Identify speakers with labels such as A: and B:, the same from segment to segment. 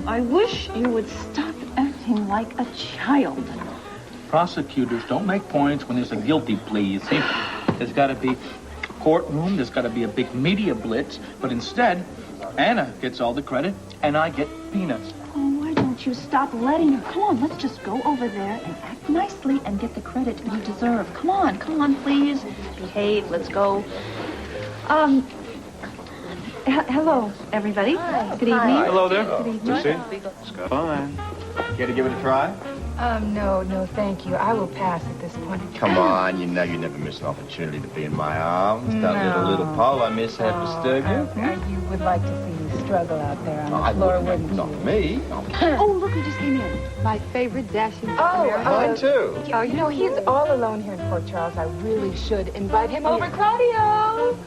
A: I wish you would stop acting like a child.
B: Prosecutors don't make points when there's a guilty plea, you see. There's got to be a courtroom, there's got to be a big media blitz, but instead, Anna gets all the credit, and I get peanuts.
A: Oh, why don't you stop letting her? Come on, let's just go over there and act nicely and get the credit you deserve. Come on, please. Behave, let's go. Hello, everybody.
C: Hi.
A: Good evening.
C: Hi.
B: Hello there.
A: Good evening.
C: Lucy?
D: Fine. Care to give it a try?
C: No, thank you. I will pass at this point.
D: Come on, you know you never miss an opportunity to be in my arms. That little pole I miss had disturb you.
C: You would like to see me struggle out there on the floor, wouldn't you?
D: Not me.
A: Oh, look who just came in. My favorite dashing
D: Mine too.
C: Oh, you know, he's all alone here in Port Charles. I really should invite him over. Claudio!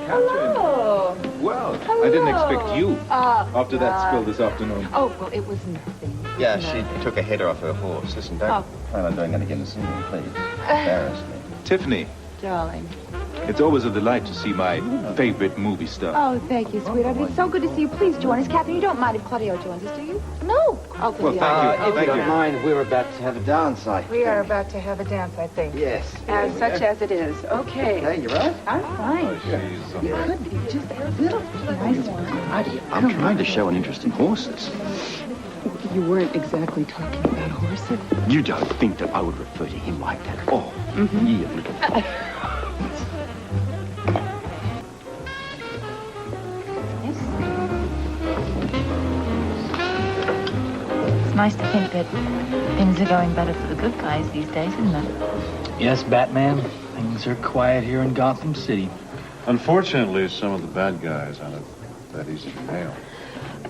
C: Hello!
E: Well,
C: Hello.
E: I didn't expect you after that
C: God.
E: spill this afternoon.
C: Oh, well, it was nothing.
D: Yeah, she took a header off her horse. Listen, don't plan on doing that again this evening, please. Embarrass me.
E: Tiffany,
C: Darling.
E: it's always a delight to see my favorite movie star.
C: Oh, thank you, sweetheart. It's so good to see you. Please join us. Catherine, you don't mind if Claudio joins us, do you? No. Oh,
E: Well, thank you.
F: If you don't mind, we're about to have a dance, I
C: We are about to have a dance, I think.
F: Yes.
C: As such as it is. Okay.
F: Hey, you right?
C: I'm fine.
E: Oh,
C: You could be just a little nice one.
F: I'm trying to show an interest in horses.
C: You weren't exactly talking about horses.
F: You don't think that I would refer to him like that? Oh, you little...
G: It's nice to think that things are going better for the good guys these days, isn't it?
B: Yes, Batman, things are quiet here in Gotham City.
H: Unfortunately, some of the bad guys aren't that easy to nail.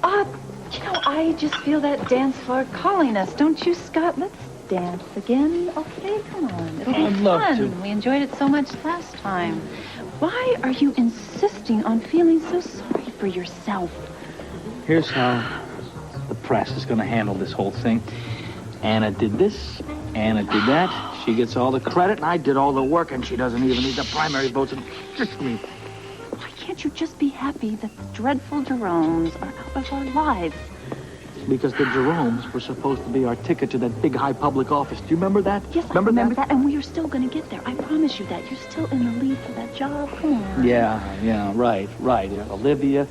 A: I just feel that dance floor calling us. Don't you, Scott? Let's dance again, okay? Come on. It'll be
B: I'd love
A: fun.
B: to.
A: We enjoyed it so much last time. Why are you insisting on feeling so sorry for yourself?
B: Here's how the press is going to handle this whole thing. Anna did this, Anna did that. She gets all the credit, and I did all the work, and she doesn't even need the primary votes. Just me.
A: Why can't you just be happy that the dreadful Jeromes are out of our lives?
B: Because the Jeromes were supposed to be our ticket to that big high public office. Do you remember that?
A: Yes, I remember that, and we are still going to get there. I promise you that. You're still in the lead for that job. Come on.
B: Yeah, right. If Olivia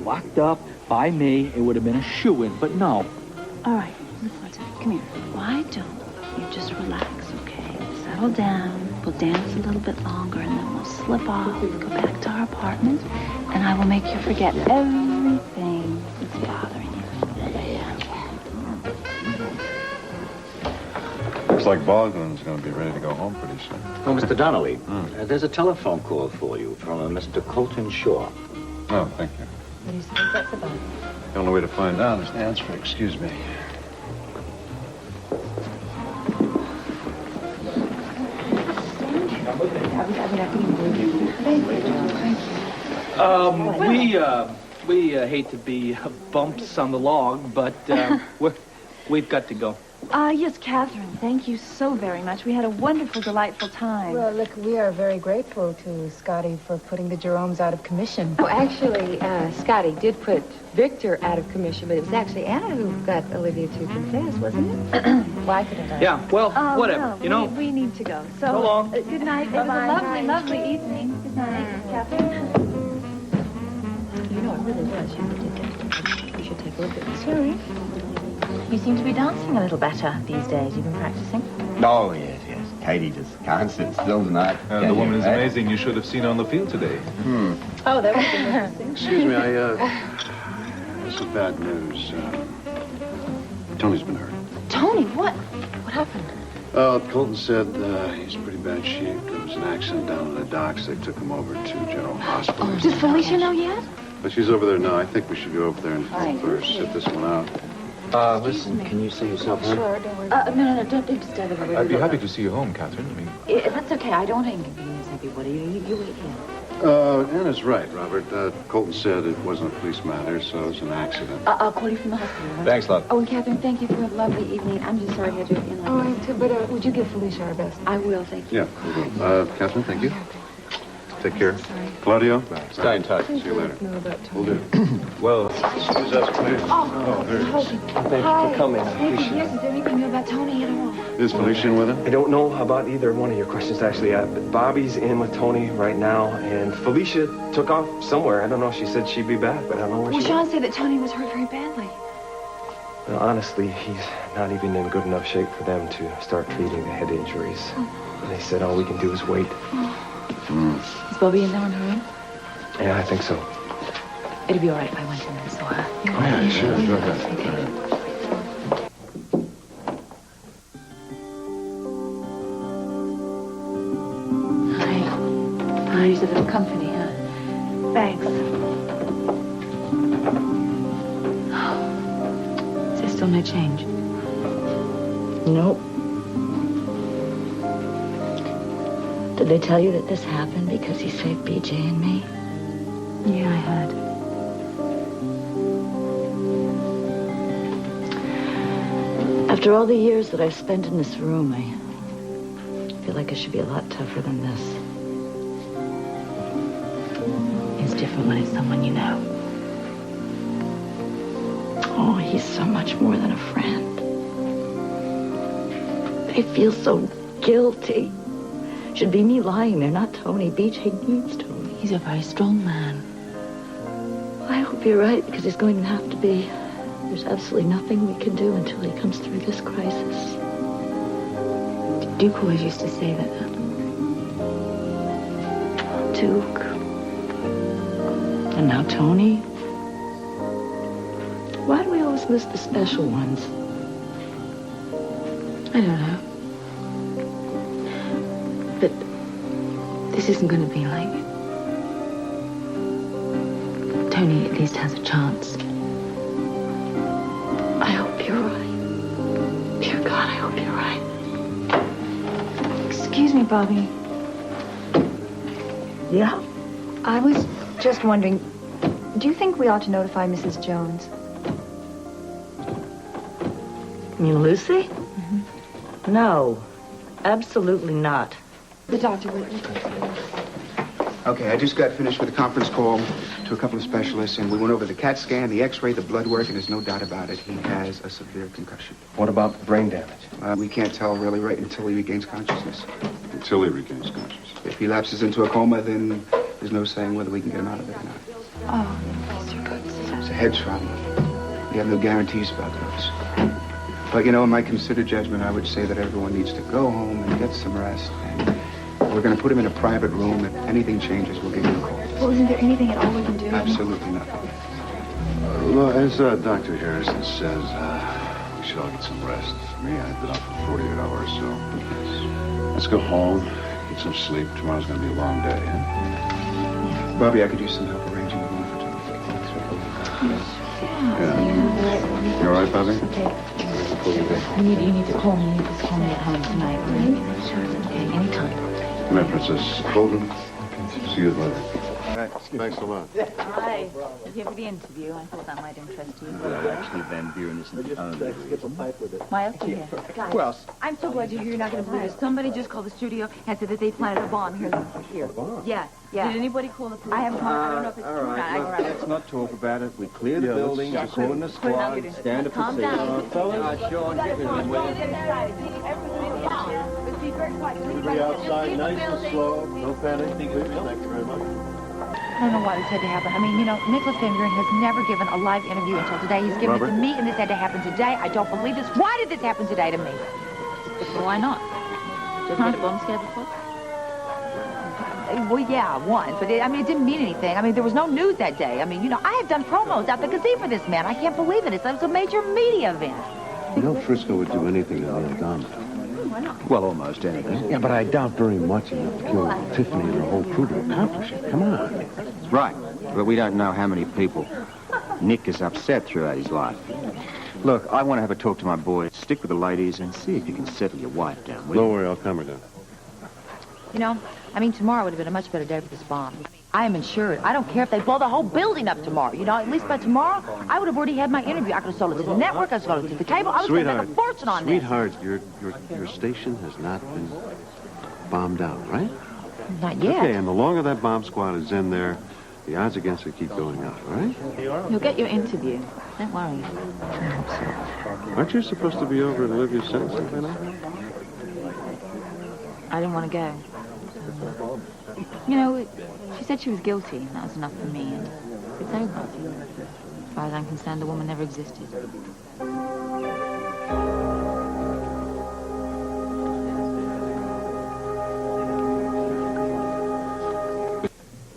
B: locked up by me, it would have been a shoo-in, but no.
A: All right, listen, come here. Why don't you just relax, okay? Settle down. We'll dance a little bit longer, and then we'll slip off, go back to our apartment, and I will make you forget everything that's bothering you.
H: Looks like Bogdan's going to be ready to go home pretty soon.
F: Oh, Mr. Donnelly, there's a telephone call for you from Mr. Colton Shaw.
H: Oh, thank you.
C: What do you suppose that's about?
H: The only way to find out is to answer. Excuse me.
B: We hate to be bumps on the log, but we've got to go.
A: Yes, Catherine, thank you so very much. We had a wonderful, delightful time.
C: Well, look, we are very grateful to Scotty for putting the Jeromes out of commission. Oh, actually, Scotty did put Victor out of commission, but it was actually Anna who got Olivia to confess, wasn't it? Why couldn't I?
B: Yeah, well, whatever,
A: well,
B: you know.
A: We need to go. So,
B: So long.
A: Good night. It was a lovely, lovely evening. Good night, Catherine.
G: You know, it really was. You did get. We should take a look at this.
A: Sorry.
G: You seem to be dancing a little better these days. You've been practicing.
D: Oh, yes. Katie just can't sit still tonight.
E: The woman is amazing. You should have seen her on the field today.
C: Oh, that was interesting.
H: Excuse me, this is bad news. Tony's been hurt.
A: Tony, what? What happened?
H: Colton said he's in pretty bad shape. There was an accident down in the docks. They took him over to General Hospital.
A: Oh, does Felicia know yet?
H: But she's over there now. I think we should go over there and first sit this one out.
F: Listen, can you see yourself home?
C: Sure, don't worry.
G: No, don't disturb everybody.
E: I'd be happy to see you home, Catherine. I mean,
G: That's okay. I don't inconvenience everybody. You wait here.
H: Anna's right, Robert. Colton said it wasn't a police matter, so it was an accident.
G: I'll call you from the hospital. Right?
D: Thanks, love.
G: Oh, and Catherine, thank you for a lovely evening. I'm just sorry I had to in like this.
C: But would you give Felicia our best?
G: I will, thank you.
H: Yeah, we will. Catherine, thank you. Take care.
C: Sorry.
H: Claudio?
D: Stay in touch.
H: See you later.
C: Know about Tony.
H: Will do. Well, excuse us, please.
C: Oh,
H: very nice.
I: Thanks for coming. I appreciate
C: Yes,
I: it.
C: is there anything new about Tony at all?
H: Is Felicia with him?
I: I don't know about either one of your questions, actually. Bobby's in with Tony right now, and Felicia took off somewhere. I don't know. She said she'd be back, but I don't know where
C: Well,
I: she
C: Sean
I: went.
C: said that Tony was hurt very badly.
I: Well, honestly, he's not even in good enough shape for them to start treating the head injuries. And they said all we can do is wait.
G: Is Bobby in there on her own?
I: Yeah, I think so.
G: It'd be all right if I went in and saw her.
H: Oh, yeah, sure. Go ahead.
G: Hi. Here's a little company, huh?
A: Thanks.
G: Is there still no change?
A: Nope. Did they tell you that this happened because he saved BJ and me?
G: Yeah, I heard.
A: After all the years that I've spent in this room, I feel like I should be a lot tougher than this.
G: It's different when it's someone you know.
A: Oh, he's so much more than a friend. I feel so guilty. Should be me lying there, not Tony. BJ needs Tony.
G: He's a very strong man.
A: I hope you're right, because he's going to have to be. There's absolutely nothing we can do until he comes through this crisis.
G: Duke always used to say that.
A: Duke. And now Tony. Why do we always miss the special ones?
G: I don't know. But this isn't going to be like... Tony at least has a chance.
A: I hope you're right. Dear God, I hope you're right.
C: Excuse me, Bobby.
A: Yeah?
C: I was just wondering, do you think we ought to notify Mrs. Jones?
A: You mean Lucy? No, absolutely not.
C: The doctor would...
J: Okay, I just got finished with a conference call to a couple of specialists, and we went over the CAT scan, the X-ray, the blood work, and there's no doubt about it. He has a severe concussion.
I: What about brain damage?
J: We can't tell really right until he regains consciousness.
H: Until he regains consciousness.
J: If he lapses into a coma, then there's no saying whether we can get him out of it or not.
C: Oh,
J: It's a head trauma. We have no guarantees about those. But, you know, in my considered judgment, I would say that everyone needs to go home and get some rest. And we're going to put him in a private room. If anything changes, we'll give you a call.
C: well, isn't there anything at all we can do?
J: Absolutely nothing.
H: Well, as Dr. Harrison says, we should all get some rest. For me, I've been up for 48 hours, so let's go home, get some sleep. Tomorrow's going to be a long day, huh?
J: Bobby, I could use some help arranging the room for Tony.
H: Yeah. You all right, Bobby?
G: You need to call me. You need to call me at home tonight, right? Sure. Okay, anytime.
H: Good night, Princess. Colton, see you later. Thanks a lot.
G: Hi. I'm here for the interview. I thought that might interest you.
F: Actually, Van Buren isn't the only reason.
G: Why else are you here?
J: Who else?
G: I'm so glad you're here. You're not going to believe it. Somebody just called the studio and said that they planted a bomb here. Yeah. Did anybody call the police? I haven't called. I don't know if it's true or not.
F: All right, let's not talk about it. We clear the building, we're calling the squad, stand up
G: Calm
F: and
G: down.
F: fellas. Sean, get with him, will you?
H: Everybody outside, nice and slow. No panic. Thank you very much.
G: I don't know why this had to happen. I mean, you know, Nicholas Van Buren has never given a live interview until today. He's given it to me, and this had to happen today. I don't believe this. Why did this happen today to me? Why not? Just had a bomb scare before? Well, yeah, once. But, it didn't mean anything. I mean, there was no news that day. I mean, you know, I had done promos out the gazebo for this man. I can't believe it. It was a major media event.
H: You know, Frisco would do anything to nail Dom.
F: Well, almost anything.
H: Yeah, but I doubt very much enough to kill Tiffany and her whole crew to accomplish it. Come on.
F: Right, but we don't know how many people Nick has upset throughout his life. Look, I want to have a talk to my boys. Stick with the ladies and see if you can settle your wife down, will you?
H: Don't worry, I'll calm her down.
G: You know, tomorrow would have been a much better day for this bomb. I am insured. I don't care if they blow the whole building up tomorrow. You know, at least by tomorrow, I would have already had my interview. I could have sold it to the network. I could have sold it to the cable. I was going to make a fortune on this.
H: Sweetheart, your station has not been bombed out, right?
G: Not yet.
H: Okay, and the longer that bomb squad is in there, the odds against it keep going up, all right?
G: You'll get your interview. Don't worry.
H: Aren't you supposed to be over at Olivia's sentencing by now?
G: I didn't want to go. You know, she said she was guilty, and that was enough for me. And it's over. As far as I'm concerned, the woman never existed.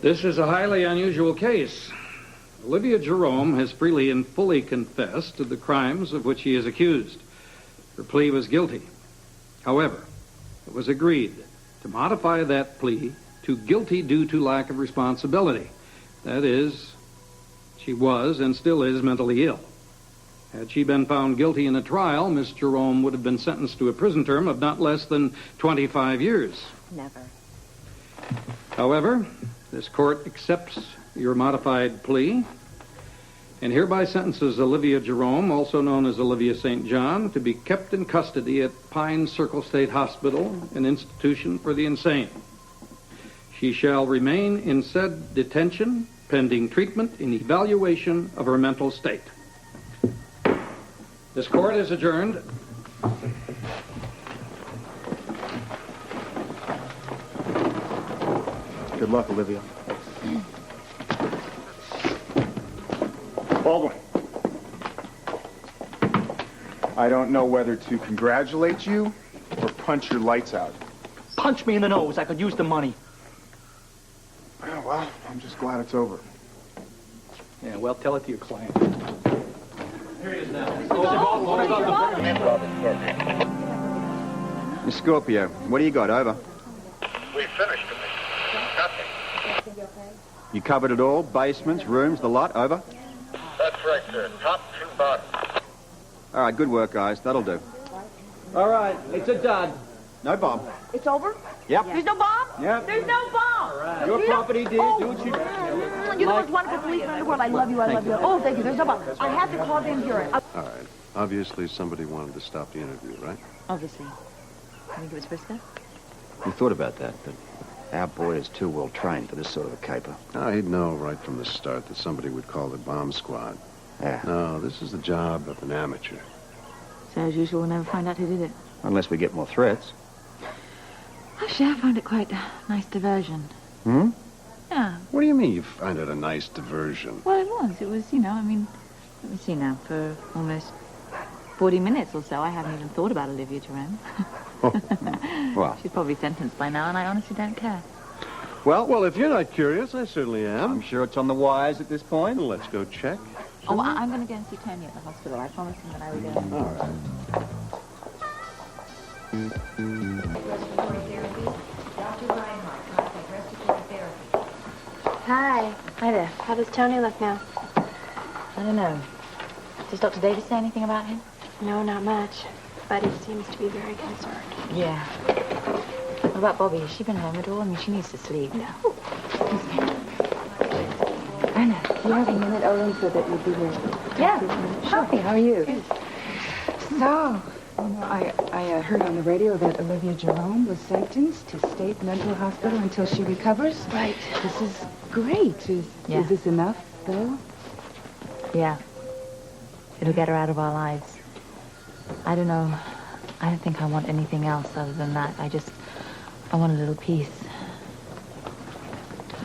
K: This is a highly unusual case. Olivia Jerome has freely and fully confessed to the crimes of which she is accused. Her plea was guilty. However, it was agreed to modify that plea to guilty due to lack of responsibility. That is, she was and still is mentally ill. Had she been found guilty in a trial, Miss Jerome would have been sentenced to a prison term of not less than 25 years.
G: Never.
K: However, this court accepts your modified plea and hereby sentences Olivia Jerome, also known as Olivia St. John, to be kept in custody at Pine Circle State Hospital, an institution for the insane. She shall remain in said detention pending treatment and evaluation of her mental state. This court is adjourned.
J: Good luck, Olivia. Baldwin. I don't know whether to congratulate you or punch your lights out.
B: Punch me in the nose. I could use the money.
J: Oh, well, I'm just glad it's over.
B: Yeah, well, tell it to your client. Here he is now.
F: Miss Scorpio, what do you got? Over.
L: We finished, Commissioner. Nothing.
F: You covered it all? Basements, rooms, the lot? Over?
L: That's right, sir. Top to bottom.
F: All right, good work, guys. That'll do.
B: All right, it's a dud.
F: No bomb.
G: It's over?
F: Yep.
G: There's no bomb?
F: Yep.
G: There's no bomb!
B: Right.
F: Your property did. Do what you did.
G: You're the most wonderful policeman in the world. I love you. I love you. Oh, thank you. There's no bomb. I have to call the endurance.
H: All right. Obviously, somebody wanted to stop the interview, right?
G: Obviously. You think it was Frisco?
F: We thought about that, but our boy is too well trained for this sort of a caper.
H: Oh, he'd know right from the start that somebody would call the bomb squad.
F: Yeah.
H: No, this is the job of an amateur.
G: So, as usual, we'll never find out who did it.
F: Unless we get more threats.
G: Actually, I found it quite a nice diversion.
F: Hmm?
G: Yeah.
H: What do you mean you find it a nice diversion?
G: Well, it was. It was, you know, I mean, let me see now. For almost 40 minutes or so, I haven't even thought about Olivia Jerome.
F: Well.
G: She's probably sentenced by now, and I honestly don't care.
H: Well, if you're not curious, I certainly am.
F: I'm sure it's on the wires at this point.
H: Well, let's go check.
G: Oh, I'm going to go and see Tony at the hospital. I promised him that I would go.
H: All right.
A: Hi.
G: Hi there.
A: How does Tony look now?
G: I don't know. Does Dr. Davis say anything about him?
A: No, not much. But he seems to be very concerned.
G: Yeah. What about Bobby? Has she been home at all? I mean, she needs to sleep.
A: No.
C: Anna, do you have a minute, Owen, so that you'll be here?
G: Yeah.
C: Sure. Hey, how are you? Good. So, you know, I heard on the radio that Olivia Jerome was sentenced to state mental hospital until she recovers.
A: Right.
C: This is great. Is this enough, though?
G: Yeah. It'll get her out of our lives. I don't know. I don't think I want anything else other than that. I want a little peace.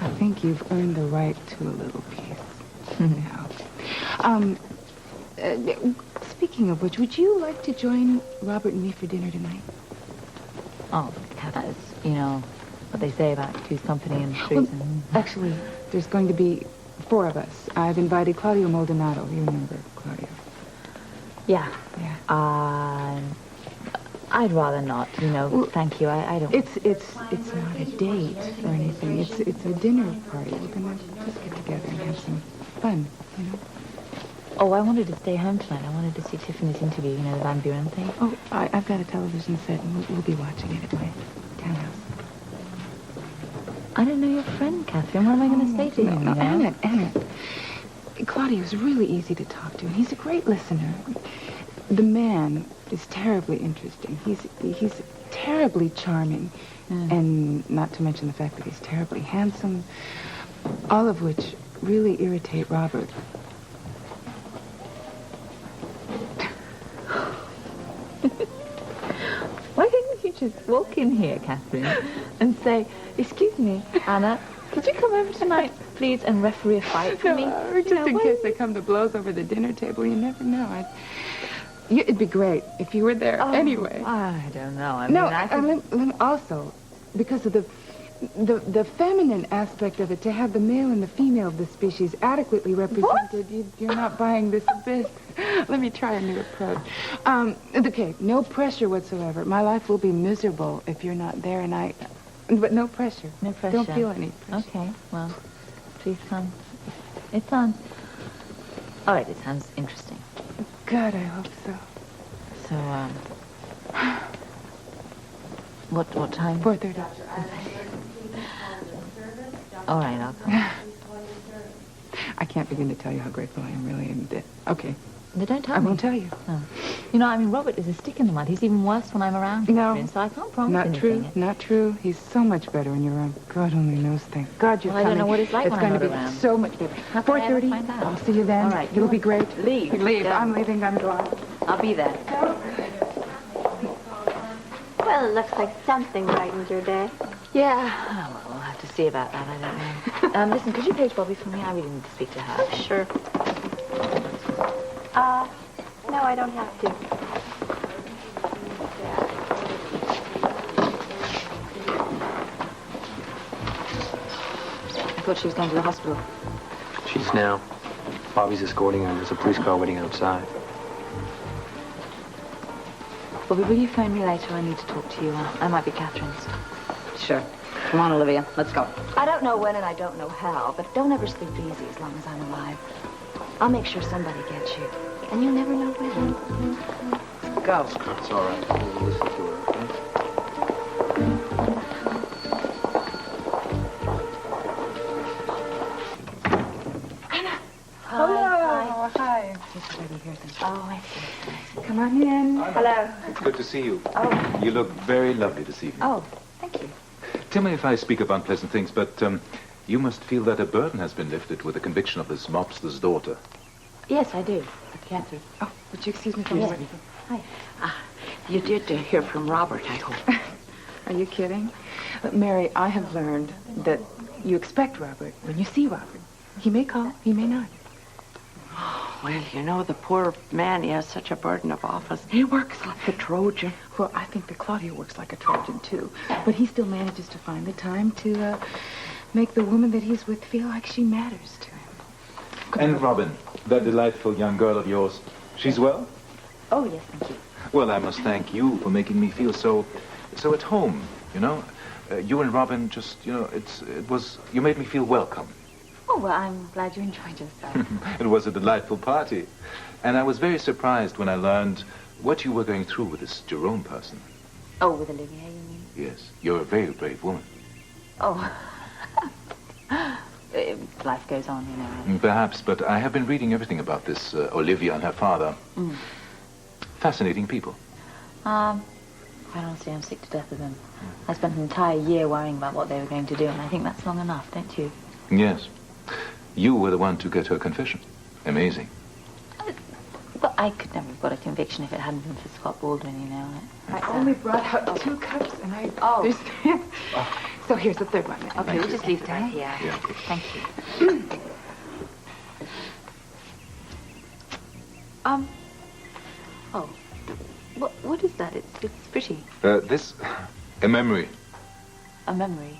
C: I think you've earned the right to a little peace. Now. Speaking of which, would you like to join Robert and me for dinner tonight?
G: Oh, yeah, that's, you know, what they say about two's company and three's.
C: Actually, there's going to be 4 of us. I've invited Claudio Maldonado. You remember Claudio?
G: Yeah.
C: Yeah.
G: I'd rather not, you know.
C: Well,
G: thank you. I don't.
C: It's not a date or anything. It's a dinner party. We're gonna just get together and have some fun, you know.
G: Oh, I wanted to stay home tonight. I wanted to see Tiffany's interview, you know, the Van Buren thing.
C: Oh, I've got a television set, and we'll be watching it at my townhouse.
G: I don't know your friend, Catherine. What am I going to say to him?
C: No,
G: you know?
C: Anna. Claudio's really easy to talk to, and he's a great listener. The man is terribly interesting. He's terribly charming. And not to mention the fact that he's terribly handsome, all of which really irritate Robert.
A: Why didn't you just walk in here, Catherine, and say, "Excuse me, Anna, could you come over tonight, please, and referee a fight for me?"
C: Or just in case they come to blows over the dinner table, you never know. It'd be great if you were there anyway.
A: I don't know. I mean,
C: also, because of the feminine aspect of it, to have the male and the female of the species adequately represented, you're not buying this a bit. Let me try a new approach. Okay, no pressure whatsoever. My life will be miserable if you're not there, but no pressure.
A: No pressure.
C: Don't feel any pressure.
A: Okay, well, please come. It's on. All right, it sounds interesting.
C: God, I hope so.
A: So, what time?
C: 4:30.
A: All right, I'll come.
C: I can't begin to tell you how grateful I am, really. Okay.
A: No, don't tell me.
C: I won't tell you.
A: No. You know, I mean, Robert is a stick in the mud. He's even worse when I'm around.
C: No.
A: So I can't promise
C: Not
A: anything.
C: true. Not true. He's so much better when you're around. God only knows. Thank God you're coming.
A: I don't know what it's like when I'm not
C: going to
A: around.
C: be so much better.
A: How can I ever
C: 4:30.
A: find out?
C: I'll see you then.
A: All right.
C: It'll be great.
A: Leave.
C: Leave.
A: Go.
C: I'm leaving. I'm gone.
A: I'll be there.
M: Well, it looks like something brightened your day.
A: Yeah. Oh, well, we'll have to see about that. I don't know. Listen, could you page Bobby for me? I really need to speak to her.
M: Sure. No, I don't have to.
A: I thought she was going to the hospital.
I: She's now. Bobby's escorting her. There's a police car waiting outside.
A: Bobby, will you phone me later? I need to talk to you. I might be Catherine's.
G: Sure. Come on, Olivia. Let's go.
A: I don't know when and I don't know how, but don't ever sleep easy as long as I'm alive. I'll make sure somebody gets you. And you never know when.
G: Go.
I: It's all right. We'll listen to her, okay?
C: Hello. Hi.
A: Oh, I see.
C: Come on in.
A: Hello.
E: It's good to see you.
A: Oh.
E: You look very lovely this evening.
A: Oh, thank you.
E: Tell me if I speak of unpleasant things, but you must feel that a burden has been lifted with the conviction of this mobster's daughter.
A: Yes, I do. Catherine.
C: Oh, would you excuse me for a
A: Yes.
C: second?
A: Hi.
G: You did hear from Robert, I hope.
C: Are you kidding? Mary, I have learned that you expect Robert when you see Robert. He may call, he may not.
G: Well, you know, the poor man, he has such a burden of office. He works like a Trojan.
C: Well, I think that Claudia works like a Trojan, too. But he still manages to find the time to make the woman that he's with feel like she matters to him.
E: And Robin, that delightful young girl of yours, she's well?
A: Oh, yes, thank you.
E: Well, I must thank you for making me feel so at home, you know. You and Robin just, you know, you made me feel welcome.
A: Oh, well, I'm glad you enjoyed yourself.
E: It was a delightful party. And I was very surprised when I learned what you were going through with this Jerome person.
A: Oh, with Olivia, you mean?
E: Yes, you're a very brave woman.
A: Oh. Life goes on, you know.
E: Perhaps, but I have been reading everything about this Olivia and her father. Fascinating people.
A: Quite honestly, I'm sick to death of them. I spent an entire year worrying about what they were going to do, and I think that's long enough, don't you?
E: Yes. You were the one to get her confession. Amazing.
A: But I could never have got a conviction if it hadn't been for Scott Baldwin, you know.
C: I only brought out 2 cups, and I...
A: Oh.
C: So here's the third one.
A: Okay, we'll just leave it right here.
E: Yeah.
A: Thank you. Oh. What is that? It's pretty.
E: A memory.
A: A memory.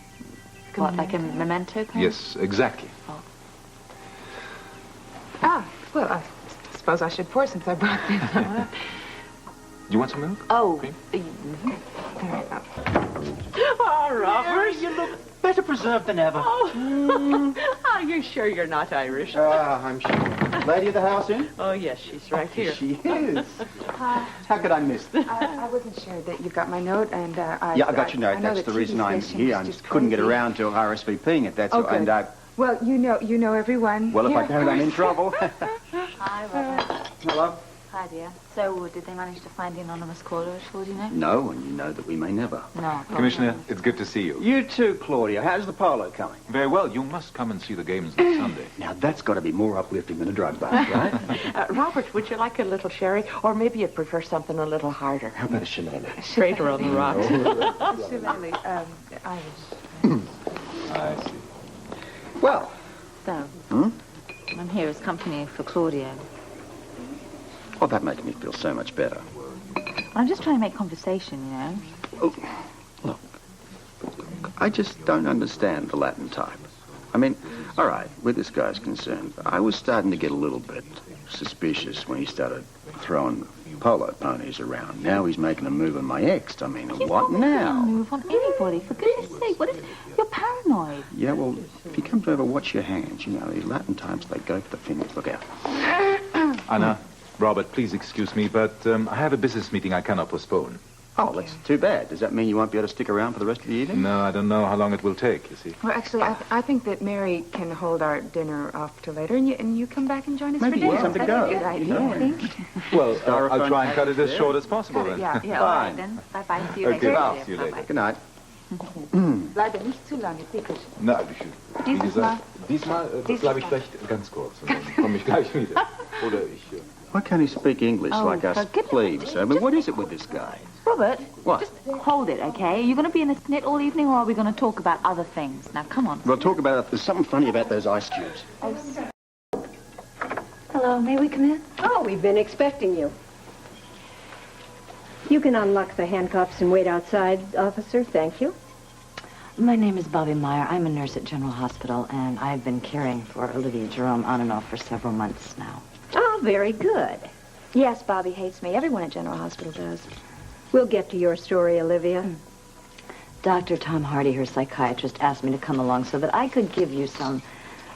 A: What, like a memento kind?
E: Yes, exactly.
A: Oh.
C: Well, I suppose I should pour since I brought this.
E: You want some milk?
A: Oh.
E: Cream?
G: Oh, Robert.
B: You look better preserved than ever.
G: Are you sure you're not Irish?
J: I'm sure. Lady of the house in?
G: Oh, yes, she's right here.
J: She is. How could I miss that?
C: I wasn't sure that you got my note, and
J: Yeah, I got your note.
C: know
J: That's
C: that
J: the reason
C: TV
J: I'm
C: station
J: here.
C: is
J: I
C: just
J: just couldn't get
C: crazy.
J: around to RSVPing it. That's
C: Oh,
J: all.
C: good.
J: And
C: Well, you know everyone.
J: well, if
C: here,
J: I don't, I'm in trouble.
A: Hi, Robert.
J: Hello.
G: Hi, dear. So, did they manage to find the anonymous caller at all, do you know?
F: No, and you know that we may never.
G: No.
E: Commissioner, it's good to see you.
F: You too, Claudia. How's the polo coming?
E: Very well. You must come and see the games this Sunday.
F: Now, that's got to be more uplifting than a drug bust, right?
N: Robert, would you like a little sherry? Or maybe you'd prefer something a little harder?
F: How about a shillelagh?
N: Straighter on the rocks.
C: Shillelagh, Irish.
E: I see.
F: Well.
G: So, I'm here as company for Claudia.
F: Oh, that makes me feel so much better.
G: I'm just trying to make conversation, you know.
F: Oh, look, I just don't understand the Latin type. I mean, all right, where this guy's concerned, I was starting to get a little bit suspicious when he started throwing polo ponies around. Now he's making a move on my ex. I mean, what now?
G: Move on anybody, for goodness sake. What is... You're paranoid.
F: Yeah, well, if he comes over, watch your hands. You know, these Latin types, they go for the fingers. Look out.
E: Anna, Robert, please excuse me, but I have a business meeting I cannot postpone.
F: Oh, that's too bad. Does that mean you won't be able to stick around for the rest of the evening?
E: No, I don't know how long it will take, you see.
C: Well, actually, I think that Mary can hold our dinner off till later, and you come back and join us
F: Maybe
C: for
F: you
C: dinner.
F: want something to go.
C: That's a good idea, I think.
E: Well, I'll try and cut it as short as possible, then.
G: Yeah, all right, then. Bye-bye. See you
E: Okay,
G: later.
E: see you later.
F: Good night.
C: Bleibe nicht zu lange, bitte.
E: Na, wie gesagt, diesmal bleibe ich gleich ganz kurz. Und dann komme ich gleich wieder. Oder ich...
F: Why can't he speak English like us plebes? I mean, what is it with this guy?
G: Robert,
F: What?
G: just hold it, okay? Are you going to be in this net all evening, or are we going to talk about other things? Now, come on.
F: We'll talk about it. There's something funny about those ice cubes.
A: Hello, may we come in?
O: Oh, we've been expecting you. You can unlock the handcuffs and wait outside, officer. Thank you.
A: My name is Bobby Meyer. I'm a nurse at General Hospital, and I've been caring for Olivia Jerome on and off for several months now.
O: Oh, very good.
G: Yes, Bobby hates me. Everyone at General Hospital does.
O: We'll get to your story, Olivia.
A: Dr. Tom Hardy, her psychiatrist, asked me to come along so that I could give you some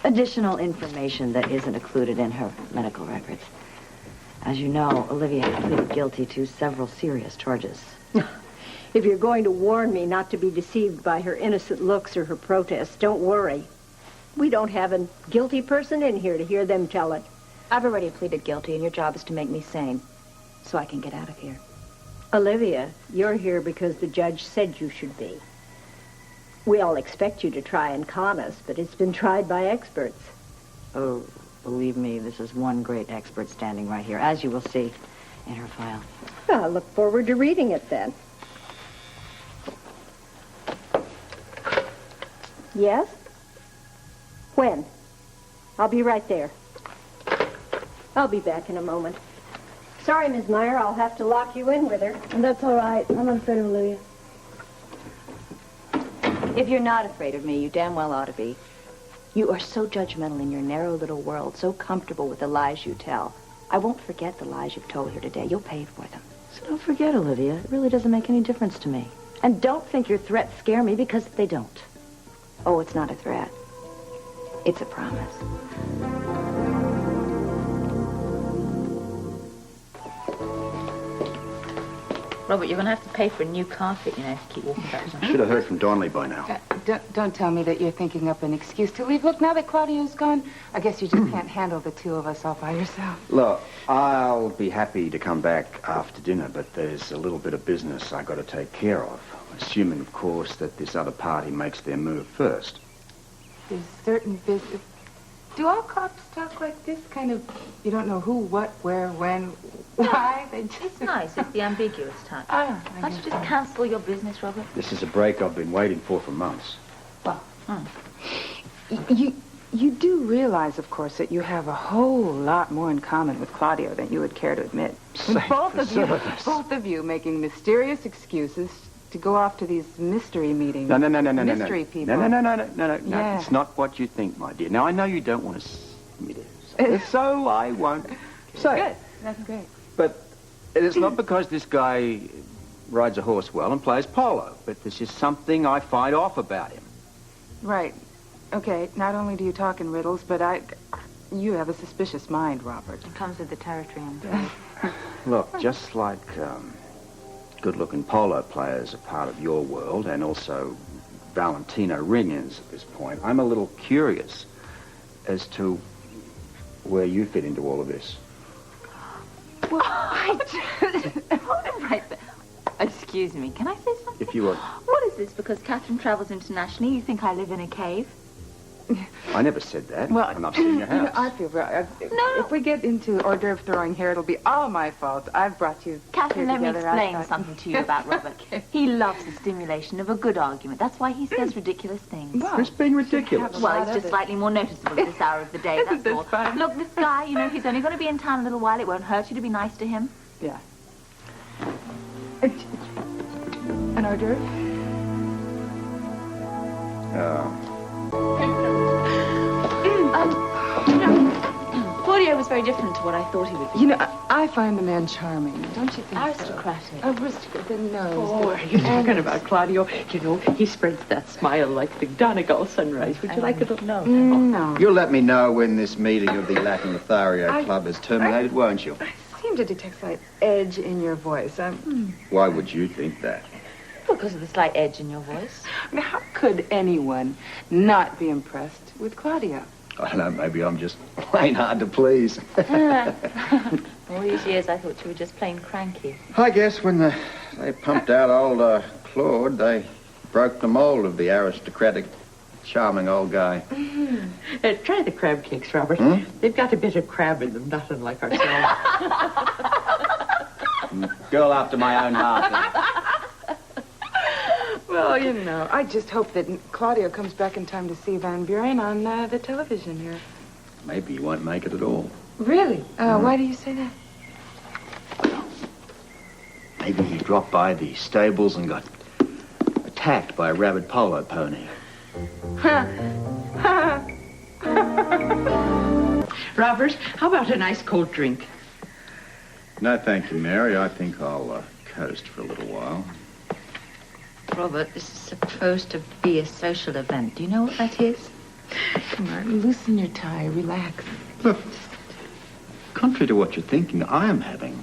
A: additional information that isn't included in her medical records. As you know, Olivia had pleaded guilty to several serious charges.
O: If you're going to warn me not to be deceived by her innocent looks or her protests, don't worry. We don't have a guilty person in here to hear them tell it.
G: I've already pleaded guilty, and your job is to make me sane, so I can get out of here.
O: Olivia, you're here because the judge said you should be. We all expect you to try and con us, but it's been tried by experts.
A: Oh, believe me, this is one great expert standing right here, as you will see in her file.
O: Well, I look forward to reading it then. Yes? When? I'll be right there. I'll be back in a moment. Sorry, Ms. Meyer, I'll have to lock you in with her.
M: And that's all right. I'm unafraid of Olivia.
G: If you're not afraid of me, you damn well ought to be. You are so judgmental in your narrow little world, so comfortable with the lies you tell. I won't forget the lies you've told here today. You'll pay for them.
A: So don't forget, Olivia. It really doesn't make any difference to me.
G: And don't think your threats scare me, because they don't. Oh, it's not a threat. It's a promise. Robert, you're going to have to pay for a new carpet, you know, if you keep walking back.
F: Should have heard from Donnelly by now.
C: Don't tell me that you're thinking up an excuse to leave. Look, now that Claudio's gone, I guess you just can't handle the two of us all by yourself.
F: Look, I'll be happy to come back after dinner, but there's a little bit of business I got to take care of. Assuming, of course, that this other party makes their move first.
C: There's certain business. Do all cops talk like this? Kind of, you don't know who, what, where, when, why? They just...
G: It's nice. It's the ambiguous type.
C: Ah,
G: Can't you just cancel your business, Robert?
F: This is a break I've been waiting for months.
C: You do realize, of course, that you have a whole lot more in common with Claudio than you would care to admit. Both of you making mysterious excuses to go off to these mystery meetings.
F: No.
C: Mystery people.
F: No.
C: Yeah.
F: It's not what you think, my dear. Now, I know you don't want to me to say it, so I won't say
C: Good.
F: it.
C: That's great.
F: But it's not because this guy rides a horse well and plays polo, but there's just something I find off about him.
C: Right. Okay, not only do you talk in riddles, but you have a suspicious mind, Robert.
G: It comes with the territory, I'm afraid.
F: Look, just like good-looking polo players are part of your world, and also Valentino Ring is at this point, I'm a little curious as to where you fit into all of this.
G: Well, hold it right there. Excuse me, can I say something?
F: If you were...
G: What is this? Because Catherine travels internationally, you think I live in a cave?
F: I never said that.
P: Well,
F: I'm not seeing your house.
P: I feel right. If we get into hors d'oeuvre throwing here, it'll be all my fault. I've brought you
G: Catherine,
P: here
G: let me
P: together.
G: explain something to you about Robert. He loves the stimulation of a good argument. That's why he says ridiculous things.
F: Well, it's being ridiculous.
G: Well, he's just slightly more noticeable at this hour of the day, that's all.
P: Fine.
G: Look, this guy, he's only going to be in town a little while. It won't hurt you to be nice to him.
P: Yeah. An hors d'oeuvre?
G: Claudio was very different to what I thought he would be.
P: I find the man charming. Don't you think
G: Aristocratic.
P: so? Aristocratic. The nose.
N: Oh, are you talking about Claudio? He spreads that smile like the Donegal sunrise. Would you like a little?
P: No.
F: You'll let me know when this meeting of the Latin Lothario Club is terminated, won't you?
P: I seem to detect slight edge in your voice.
F: Why would you think that?
G: Because of the slight edge in your voice.
P: Now, how could anyone not be impressed with Claudio?
F: I don't know, maybe I'm just plain hard to please.
G: All these years I thought you were just plain cranky.
F: I guess when they pumped out old Claude, they broke the mold of the aristocratic, charming old guy.
N: Try the crab cakes, Robert. They've got a bit of crab in them, not unlike ourselves.
F: Girl after my own heart.
P: Well, I just hope that Claudio comes back in time to see Van Buren on the television here.
F: Maybe he won't make it at all.
P: Really? Why do you say that?
F: Maybe he dropped by the stables and got attacked by a rabid polo pony.
N: Robert, how about a nice cold drink?
F: No, thank you, Mary. I think I'll coast for a little while.
A: Robert, this is supposed to be a social event. Do you know what that is?
P: Come on, loosen your tie, relax.
F: Look, contrary to what you're thinking, I am having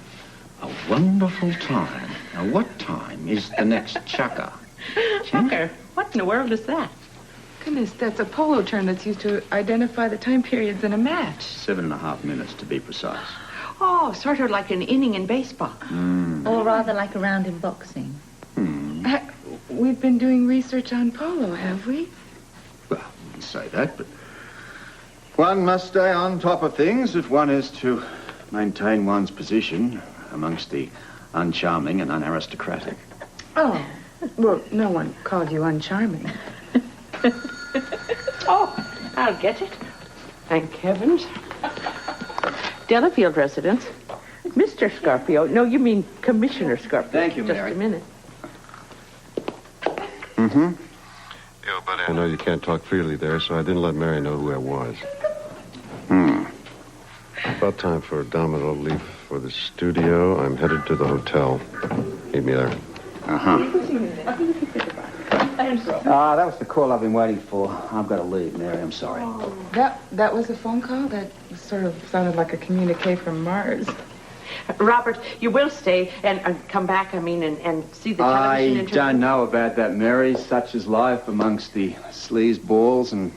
F: a wonderful time. Now, what time is the next chukker?
N: Chukker? What in the world is that?
P: Goodness, that's a polo term that's used to identify the time periods in a match.
F: 7.5 minutes, to be precise.
N: Oh, sort of like an inning in baseball.
A: Or rather like a round in boxing.
P: We've been doing research on polo, have we?
F: Well, you can say that, but one must stay on top of things if one is to maintain one's position amongst the uncharming and unaristocratic.
P: Oh, well, no one called you uncharming.
N: Oh, I'll get it. Thank heavens. Delafield residence. Mr. Scarpio. No, you mean Commissioner Scarpio.
F: Thank you, Mary.
N: Just a minute.
H: Mm-hmm. Yeah, but I know you can't talk freely there, so I didn't let Mary know who I was. About time for a domino leaf for the studio. I'm headed to the hotel. Meet me there.
F: That was the call I've been waiting for. I've got to leave, Mary. I'm sorry.
P: That was a phone call? That sort of sounded like a communique from Mars.
N: Robert, you will stay and come back, and see the television
F: I
N: interview?
F: don't know about that, Mary. Such is life amongst the sleazeballs and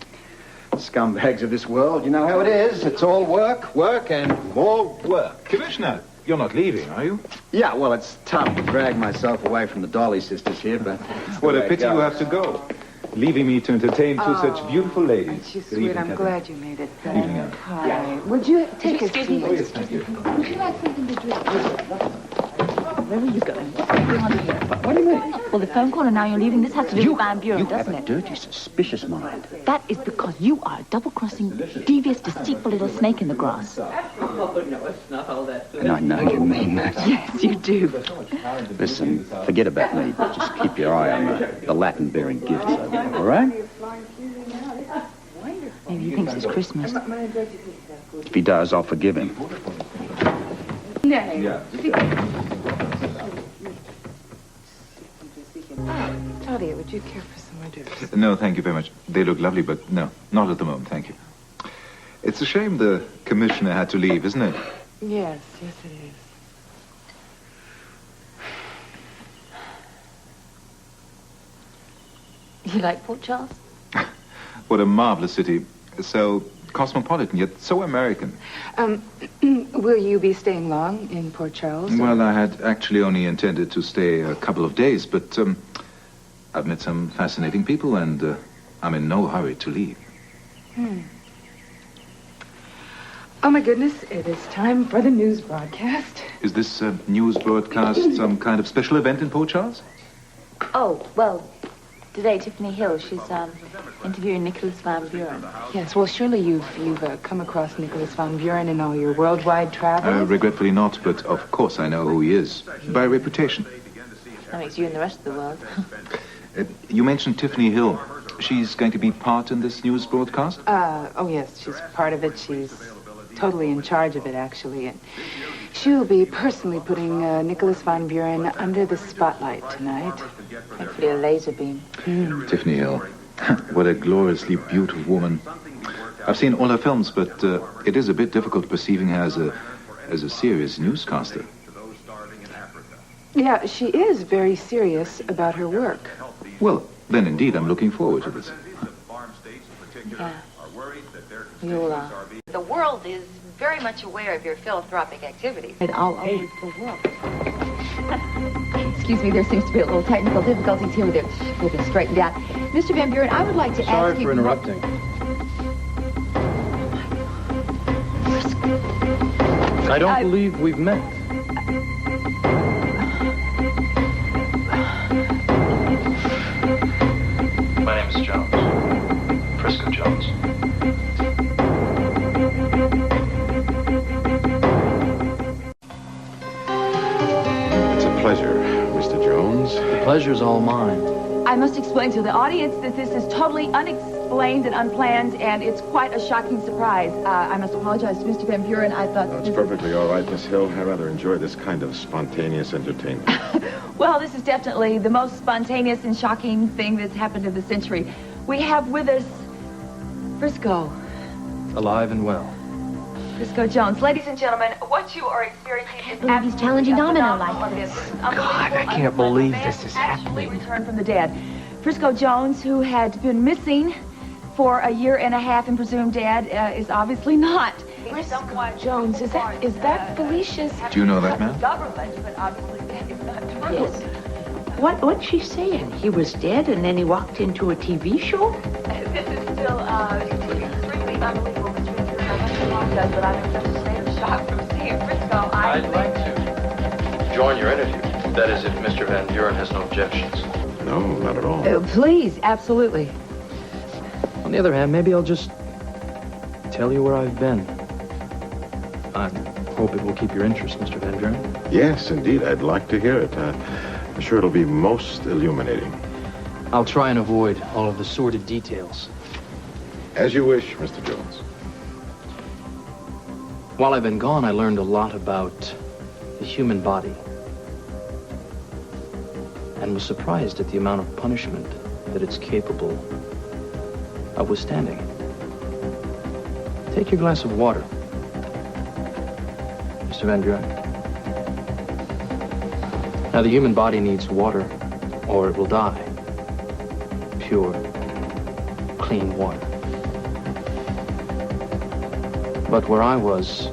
F: scumbags of this world. You know how it is. It's all work, work, and more work.
E: Commissioner, you're not leaving, are you?
F: Yeah, well, it's tough to drag myself away from the Dolly sisters here, but...
E: What a pity you have to go. Leaving me to entertain two such beautiful ladies.
P: She's
E: Good
P: sweet.
E: evening,
P: I'm
E: Catherine.
P: glad you made it.
E: Good evening.
P: Hi. Would you take a seat?
E: Oh, yes, thank you.
P: Would you like something to drink?
G: Where are you going?
F: What do you mean?
G: Well, the phone call and now you're leaving. This has to do with Van Buren,
F: You have
G: doesn't
F: a
G: it?
F: dirty, suspicious mind.
G: That is because you are a double-crossing, devious, deceitful little snake in the grass.
N: Oh, no, it's not all that good.
F: And I know you mean that.
G: Yes, you do.
F: Listen, forget about me. Just keep your eye on the Latin-bearing gifts over there, all right?
G: Maybe he thinks it's Christmas.
F: If he does, I'll forgive him.
P: No. Claudia, would you care for some hors d'oeuvres?
E: No, thank you very much. They look lovely, but no, not at the moment, thank you. It's a shame the commissioner had to leave, isn't it?
P: Yes, it is.
G: You like Port Charles?
E: What a marvelous city. So cosmopolitan, yet so American.
P: Will you be staying long in Port Charles?
E: Well, I had actually only intended to stay a couple of days, but I've met some fascinating people, and I'm in no hurry to leave.
P: Oh, my goodness, it is time for the news broadcast.
E: Is this news broadcast some kind of special event in Port Charles?
A: Oh, well, today Tiffany Hill, she's interviewing Nicholas Van Buren.
P: Yes, well, surely you've come across Nicholas Van Buren in all your worldwide travels.
E: Regretfully not, but of course I know who he is, by reputation.
A: That makes you and the rest of the world.
E: You mentioned Tiffany Hill. She's going to be part in this news broadcast?
P: Oh, yes, she's part of it. She's totally in charge of it, actually. And she'll be personally putting Nicholas Van Buren under the spotlight tonight.
A: Hopefully a laser beam.
E: Tiffany Hill. What a gloriously beautiful woman. I've seen all her films, but it is a bit difficult perceiving her as a serious newscaster.
P: Yeah, she is very serious about her work.
E: Well, then indeed, I'm looking forward to this.
A: Yeah. We all are.
G: The world is very much aware of your philanthropic activities.
A: All over the world.
G: Excuse me, there seems to be a little technical difficulties here with it. We'll be straightened out. Mr. Van Buren, I would like to ask you...
K: Sorry for interrupting. I don't believe we've met.
E: My name is Jones. Frisco Jones.
H: It's a pleasure, Mr. Jones.
K: The pleasure's all mine.
G: I must explain to the audience that this is totally unexplained and unplanned, and it's quite a shocking surprise. I must apologize to Mr. Van Buren. I thought...
H: That's perfectly all right, Miss Hill. I rather enjoy this kind of spontaneous entertainment.
G: Well, this is definitely the most spontaneous and shocking thing that's happened in the century. We have with us Frisco.
K: Alive and well.
G: Frisco Jones. Ladies and gentlemen, what you are experiencing is
O: He's challenging Domino like
G: this.
I: God, I can't believe this is happening.
G: Returned from the dead. Frisco Jones, who had been missing for a year and a half and presumed dead, is obviously not.
P: Frisco Jones, is that Felicia's...
E: Do you know that man?
G: Government, but obviously that is not true.
N: Yes. What's she saying? He was dead and then he walked into a TV show?
G: This is still extremely unbelievable, Mr. Van Buren. I must apologize, but I'm in such a state of shock from seeing Frisco.
Q: I'd like to join your interview. That is, if Mr. Van Buren has no objections.
H: No, not at all.
G: Please, absolutely.
K: On the other hand, maybe I'll just tell you where I've been. I hope it will keep your interest, Mr. Van Buren.
H: Yes, indeed. I'd like to hear it. I'm sure it'll be most illuminating.
K: I'll try and avoid all of the sordid details.
H: As you wish, Mr. Jones.
K: While I've been gone, I learned a lot about the human body and was surprised at the amount of punishment that it's capable of withstanding. Take your glass of water, Mr. Van Buren. Now, the human body needs water, or it will die. Pure, clean water. But where I was,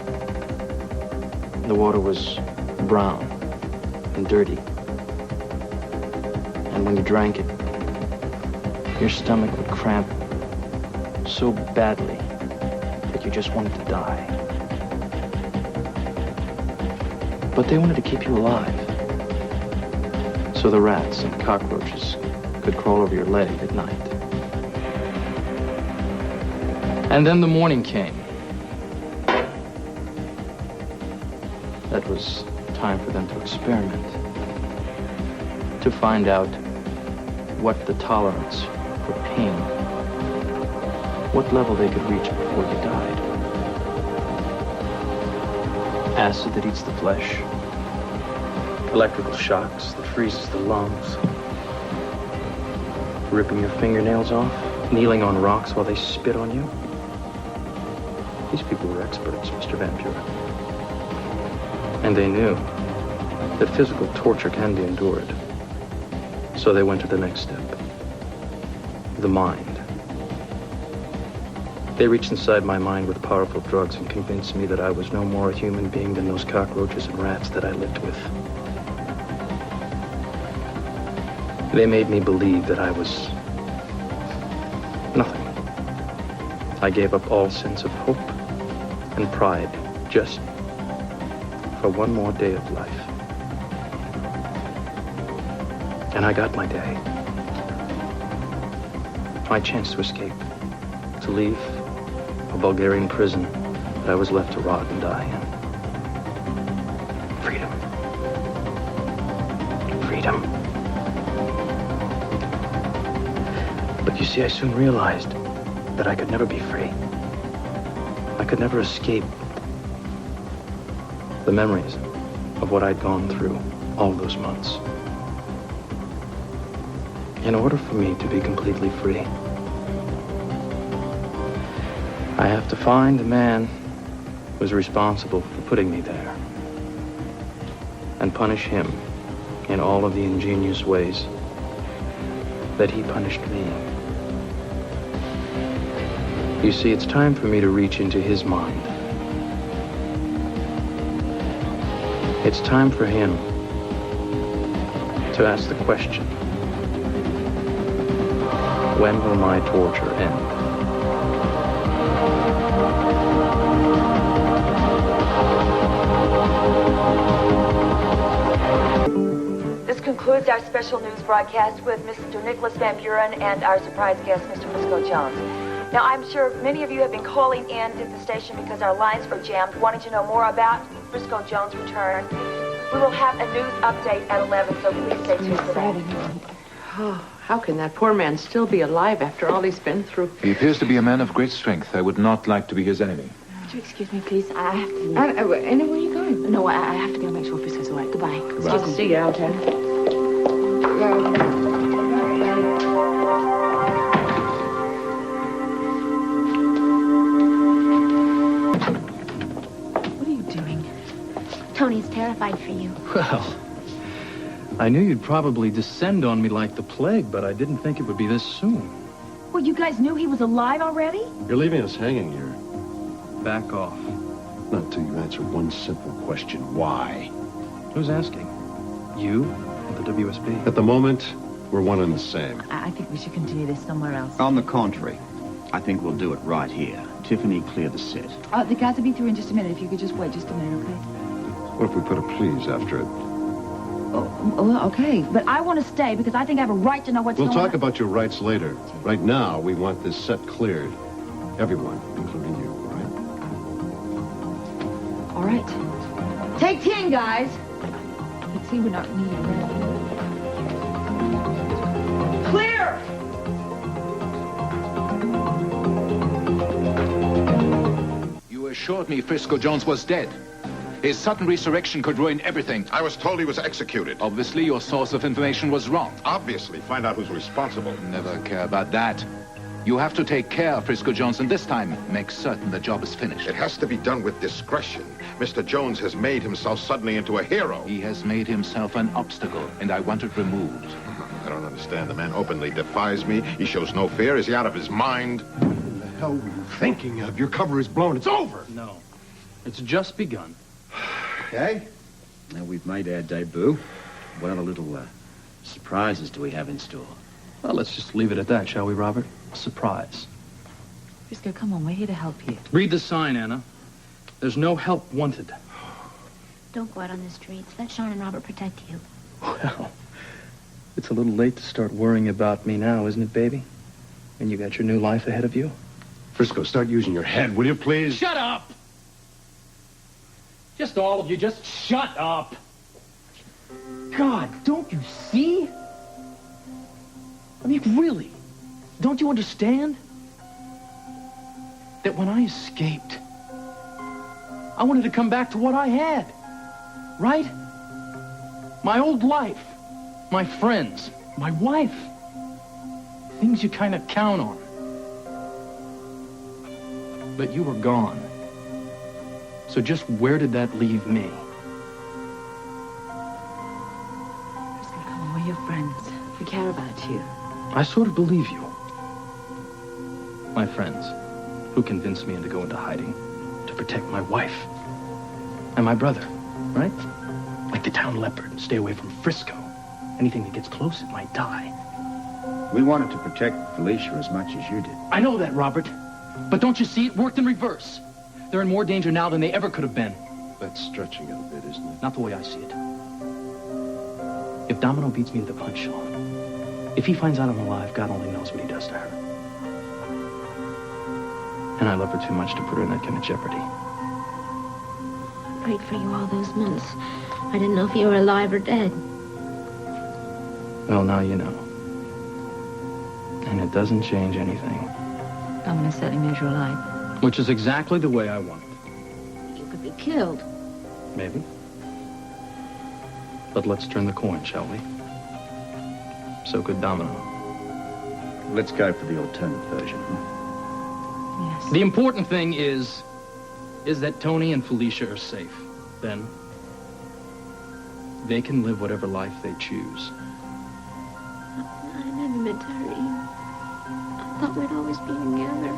K: the water was brown and dirty. And when you drank it, your stomach would cramp so badly that you just wanted to die. But they wanted to keep you alive. So the rats and cockroaches could crawl over your leg at night. And then the morning came. That was time for them to experiment. To find out what the tolerance for pain, what level they could reach before you died. Acid that eats the flesh. Electrical shocks that freezes the lungs. Ripping your fingernails off. Kneeling on rocks while they spit on you. These people were experts, Mr. Van Buren. And they knew that physical torture can be endured. So they went to the next step. The mind.
Q: They reached inside my mind with powerful drugs and convinced me that I was no more a human being than those cockroaches and rats that I lived with. They made me believe that I was nothing. I gave up all sense of hope and pride just for one more day of life. And I got my day. My chance to escape, to leave a Bulgarian prison that I was left to rot and die in. Freedom. Freedom. But you see, I soon realized that I could never be free. I could never escape the memories of what I'd gone through all those months. In order for me to be completely free, I have to find the man who was responsible for putting me there and punish him in all of the ingenious ways that he punished me. You see, it's time for me to reach into his mind. It's time for him to ask the question, when will my torture end?
R: This concludes our special news broadcast with Mr. Nicholas Van Buren and our surprise guest, Mr. Frisco Jones. Now, I'm sure many of you have been calling in to the station because our lines are jammed, wanting to know more about Frisco Jones' return. We will have a news update at 11, so please stay tuned for that.
N: Oh, how can that poor man still be alive after all he's been through?
E: He appears to be a man of great strength. I would not like to be his enemy.
G: Would you excuse me, please? I have to leave.
P: Anna, where are you going?
G: No, I have to go make sure Frisco's all right. Goodbye.
N: I'll see you out there.
G: What are you doing?
A: Tony's terrified for you.
Q: Well, I knew you'd probably descend on me like the plague, but I didn't think it would be this soon.
G: Well, you guys knew he was alive already?
H: You're leaving us hanging here.
Q: Back off.
H: Not until you answer one simple question. Why?
Q: Who's asking? You or the WSB?
H: At the moment, we're one and the same.
G: I think we should continue this somewhere else.
F: On the contrary, I think we'll do it right here. Tiffany, clear the set.
G: The guys will be through in just a minute. If you could just wait just a minute, okay?
H: What if we put a please after it?
G: Oh, okay. But I want to stay because I think I have a right to know what's
H: We'll
G: going on.
H: talk about your rights later. Right now, we want this set cleared. Everyone, including you, all right?
G: All right. Take 10, guys. Let's see, we're not needed. Clear!
E: You assured me Frisco Jones was dead. His sudden resurrection could ruin everything.
L: I was told he was executed.
E: Obviously, your source of information was wrong.
L: Obviously. Find out who's responsible.
E: Never care about that. You have to take care of Frisco Jones, and this time, make certain the job is finished.
L: It has to be done with discretion. Mr. Jones has made himself suddenly into a hero.
E: He has made himself an obstacle, and I want it removed.
L: I don't understand. The man openly defies me. He shows no fear. Is he out of his mind?
H: What the hell were you thinking of? Your cover is blown. It's over.
Q: No. It's just begun.
F: Okay. Now we've made our debut. What other little surprises do we have in store?
Q: Well, let's just leave it at that, shall we, Robert? A surprise.
G: Frisco, come on. We're here to help you.
Q: Read the sign, Anna. There's no help wanted.
A: Don't go out on the streets. Let Sean and Robert protect you.
Q: Well, it's a little late to start worrying about me now, isn't it, baby? And you got your new life ahead of you?
H: Frisco, start using your head, will you, please?
K: Shut up! Just all of you, just shut up! God, don't you see? I mean, really, don't you understand? That when I escaped, I wanted to come back to what I had, right? My old life, my friends, my wife. Things you kind of count on. But you were gone. So just where did that leave me?
G: Frisco, come on. We're your friends. We care about you.
Q: I sort of believe you. My friends. who convinced me into go into hiding to protect my wife and my brother, right? Like the town leopard, stay away from Frisco. Anything that gets close, it might die.
J: We wanted to protect Felicia as much as you did.
Q: I know that, Robert. But don't you see, it worked in reverse. They're in more danger now than they ever could have been.
H: That's stretching it a bit, isn't it?
Q: Not the way I see it. If Domino beats me to the punch, Sean, if he finds out I'm alive, God only knows what he does to her. And I love her too much to put her in that kind of jeopardy.
S: I prayed for you all those months. I didn't know if you were alive or dead.
Q: Well, now you know. And it doesn't change anything.
G: Domino certainly means you're alive.
Q: Which is exactly the way I want it.
S: You could be killed.
Q: Maybe. But let's turn the coin, shall we? So could Domino.
J: Let's go for the alternate version.
G: Yes.
Q: The important thing is that Tony and Felicia are safe. Then they can live whatever life they choose.
S: I never meant to hurt you. I thought we'd always be together.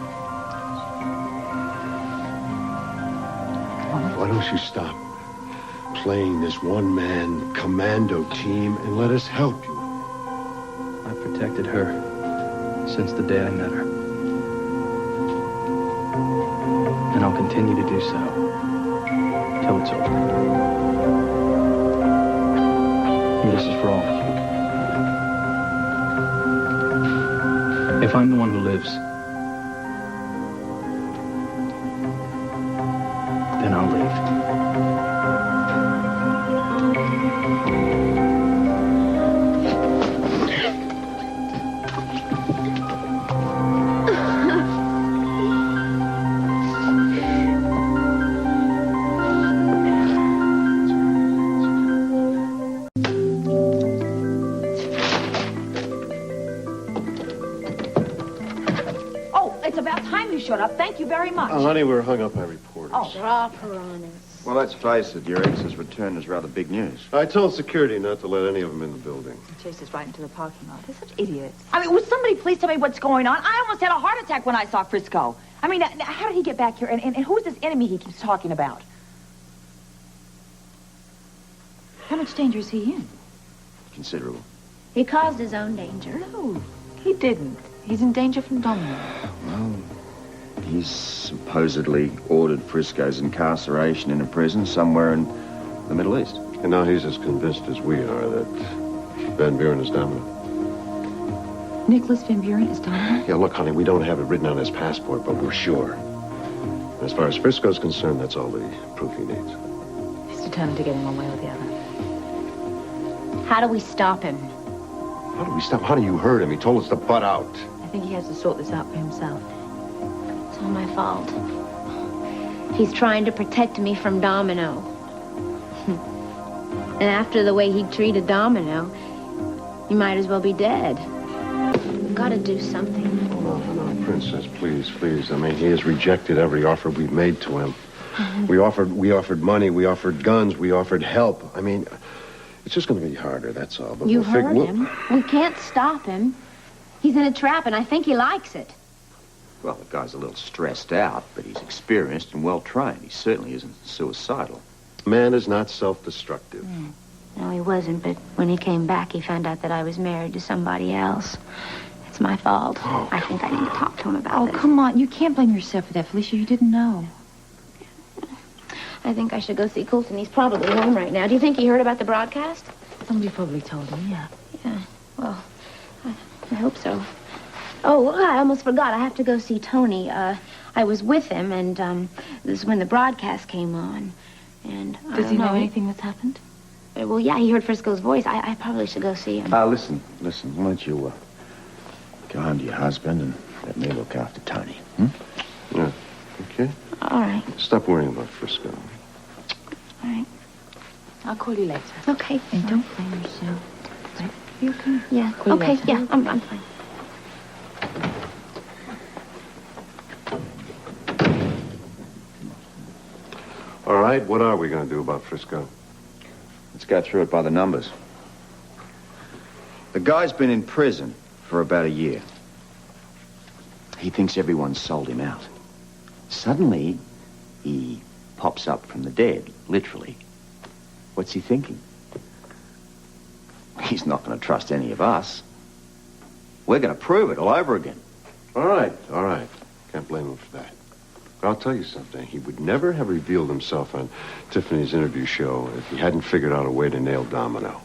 H: Why don't you stop playing this one-man commando team and let us help you?
Q: I've protected her since the day I met her. And I'll continue to do so till it's over. And this is for all of you. If I'm the one who lives, then I'll leave.
G: Shut up. Thank you very much.
H: Oh, honey, we're hung up by reporters.
G: Oh,
S: They're all piranhas.
F: Well, let's face it, your ex's return is rather big news.
H: I told security not to let any of them in the building.
G: They chased us right into the parking lot. They're such idiots. I mean, would somebody please tell me what's going on? I almost had a heart attack when I saw Frisco. I mean, how did he get back here? And who's this enemy he keeps talking about? How much danger is he in?
F: Considerable.
S: He caused his own danger.
G: No, he didn't. He's in danger from Domino.
F: Well, he's supposedly ordered Frisco's incarceration in a prison somewhere in the Middle East.
H: And now he's as convinced as we are that Van Buren is Domino.
G: Nicholas Van Buren is Domino?
H: Yeah, look, honey, we don't have it written on his passport, but we're sure. As far as Frisco's concerned, that's all the proof he needs.
G: He's determined to get him one way or the other.
S: How do we stop him?
H: How do we stop? Honey, you heard him. He told us to butt out.
G: I think he has to sort this out for himself.
S: It's all my fault. He's trying to protect me from Domino. And after the way he treated Domino, he might as well be dead. We've got to do something.
H: Oh, no, Princess, please, please. I mean, he has rejected every offer we've made to him. We offered money, we offered guns, we offered help. I mean, it's just going to be harder, that's all. But
S: You heard him. We can't stop him. He's in a trap, and I think he likes it.
F: Well, the guy's a little stressed out, but he's experienced and well-trained. He certainly isn't suicidal.
H: Man is not self-destructive.
S: No, he wasn't, but when he came back, he found out that I was married to somebody else. It's my fault.
H: Oh,
S: I think I need to talk to him about it.
G: Oh, come on. You can't blame yourself for that, Felicia. You didn't know.
S: I think I should go see Colton. He's probably home right now. Do you think he heard about the broadcast?
G: Somebody probably told him, yeah.
S: Yeah, well, I hope so. Oh, well, I almost forgot. I have to go see Tony. I was with him, and this is when the broadcast came on. And
G: Does he know anything that's happened?
S: Well, yeah, he heard Frisco's voice. I probably should go see him.
F: Listen. Why don't you go home to your husband and let me look after Tony?
H: Yeah, okay.
S: All right.
H: Stop worrying about Frisco.
S: All right.
G: I'll call you later.
S: Okay.
G: And don't blame yourself. Right? You okay?
S: Yeah.
G: Call you
S: Okay,
G: later.
S: yeah, I'm fine.
H: All right, what are we going to do about Frisco?
F: Let's go through it by the numbers. The guy's been in prison for about a year. He thinks everyone's sold him out.
T: Suddenly, he pops up from the dead, literally. What's he thinking? He's not going to trust any of us. We're going to prove it all over again.
H: All right. Can't blame him for that. But I'll tell you something. He would never have revealed himself on Tiffany's interview show if he hadn't figured out a way to nail Domino.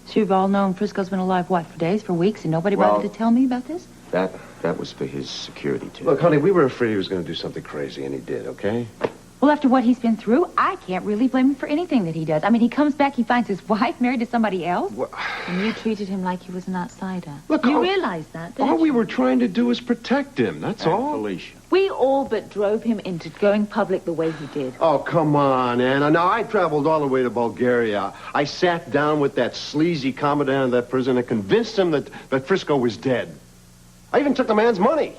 G: So you've all known Frisco's been alive, what, for days, for weeks, and nobody bothered to tell me about this?
T: That was for his security, too.
H: Look, honey, we were afraid he was going to do something crazy, and he did, okay?
G: Well, after what he's been through, I can't really blame him for anything that he does. I mean, he comes back, he finds his wife married to somebody else.
A: And you treated him like he was an outsider.
H: Look,
A: you realize that, don't
H: all
A: you?
H: we were trying to do is protect him, that's all.
T: Felicia.
A: We all but drove him into going public the way he did.
H: Oh, come on, Anna. Now, I traveled all the way to Bulgaria. I sat down with that sleazy commandant of that prison and convinced him that Frisco was dead. I even took the man's money.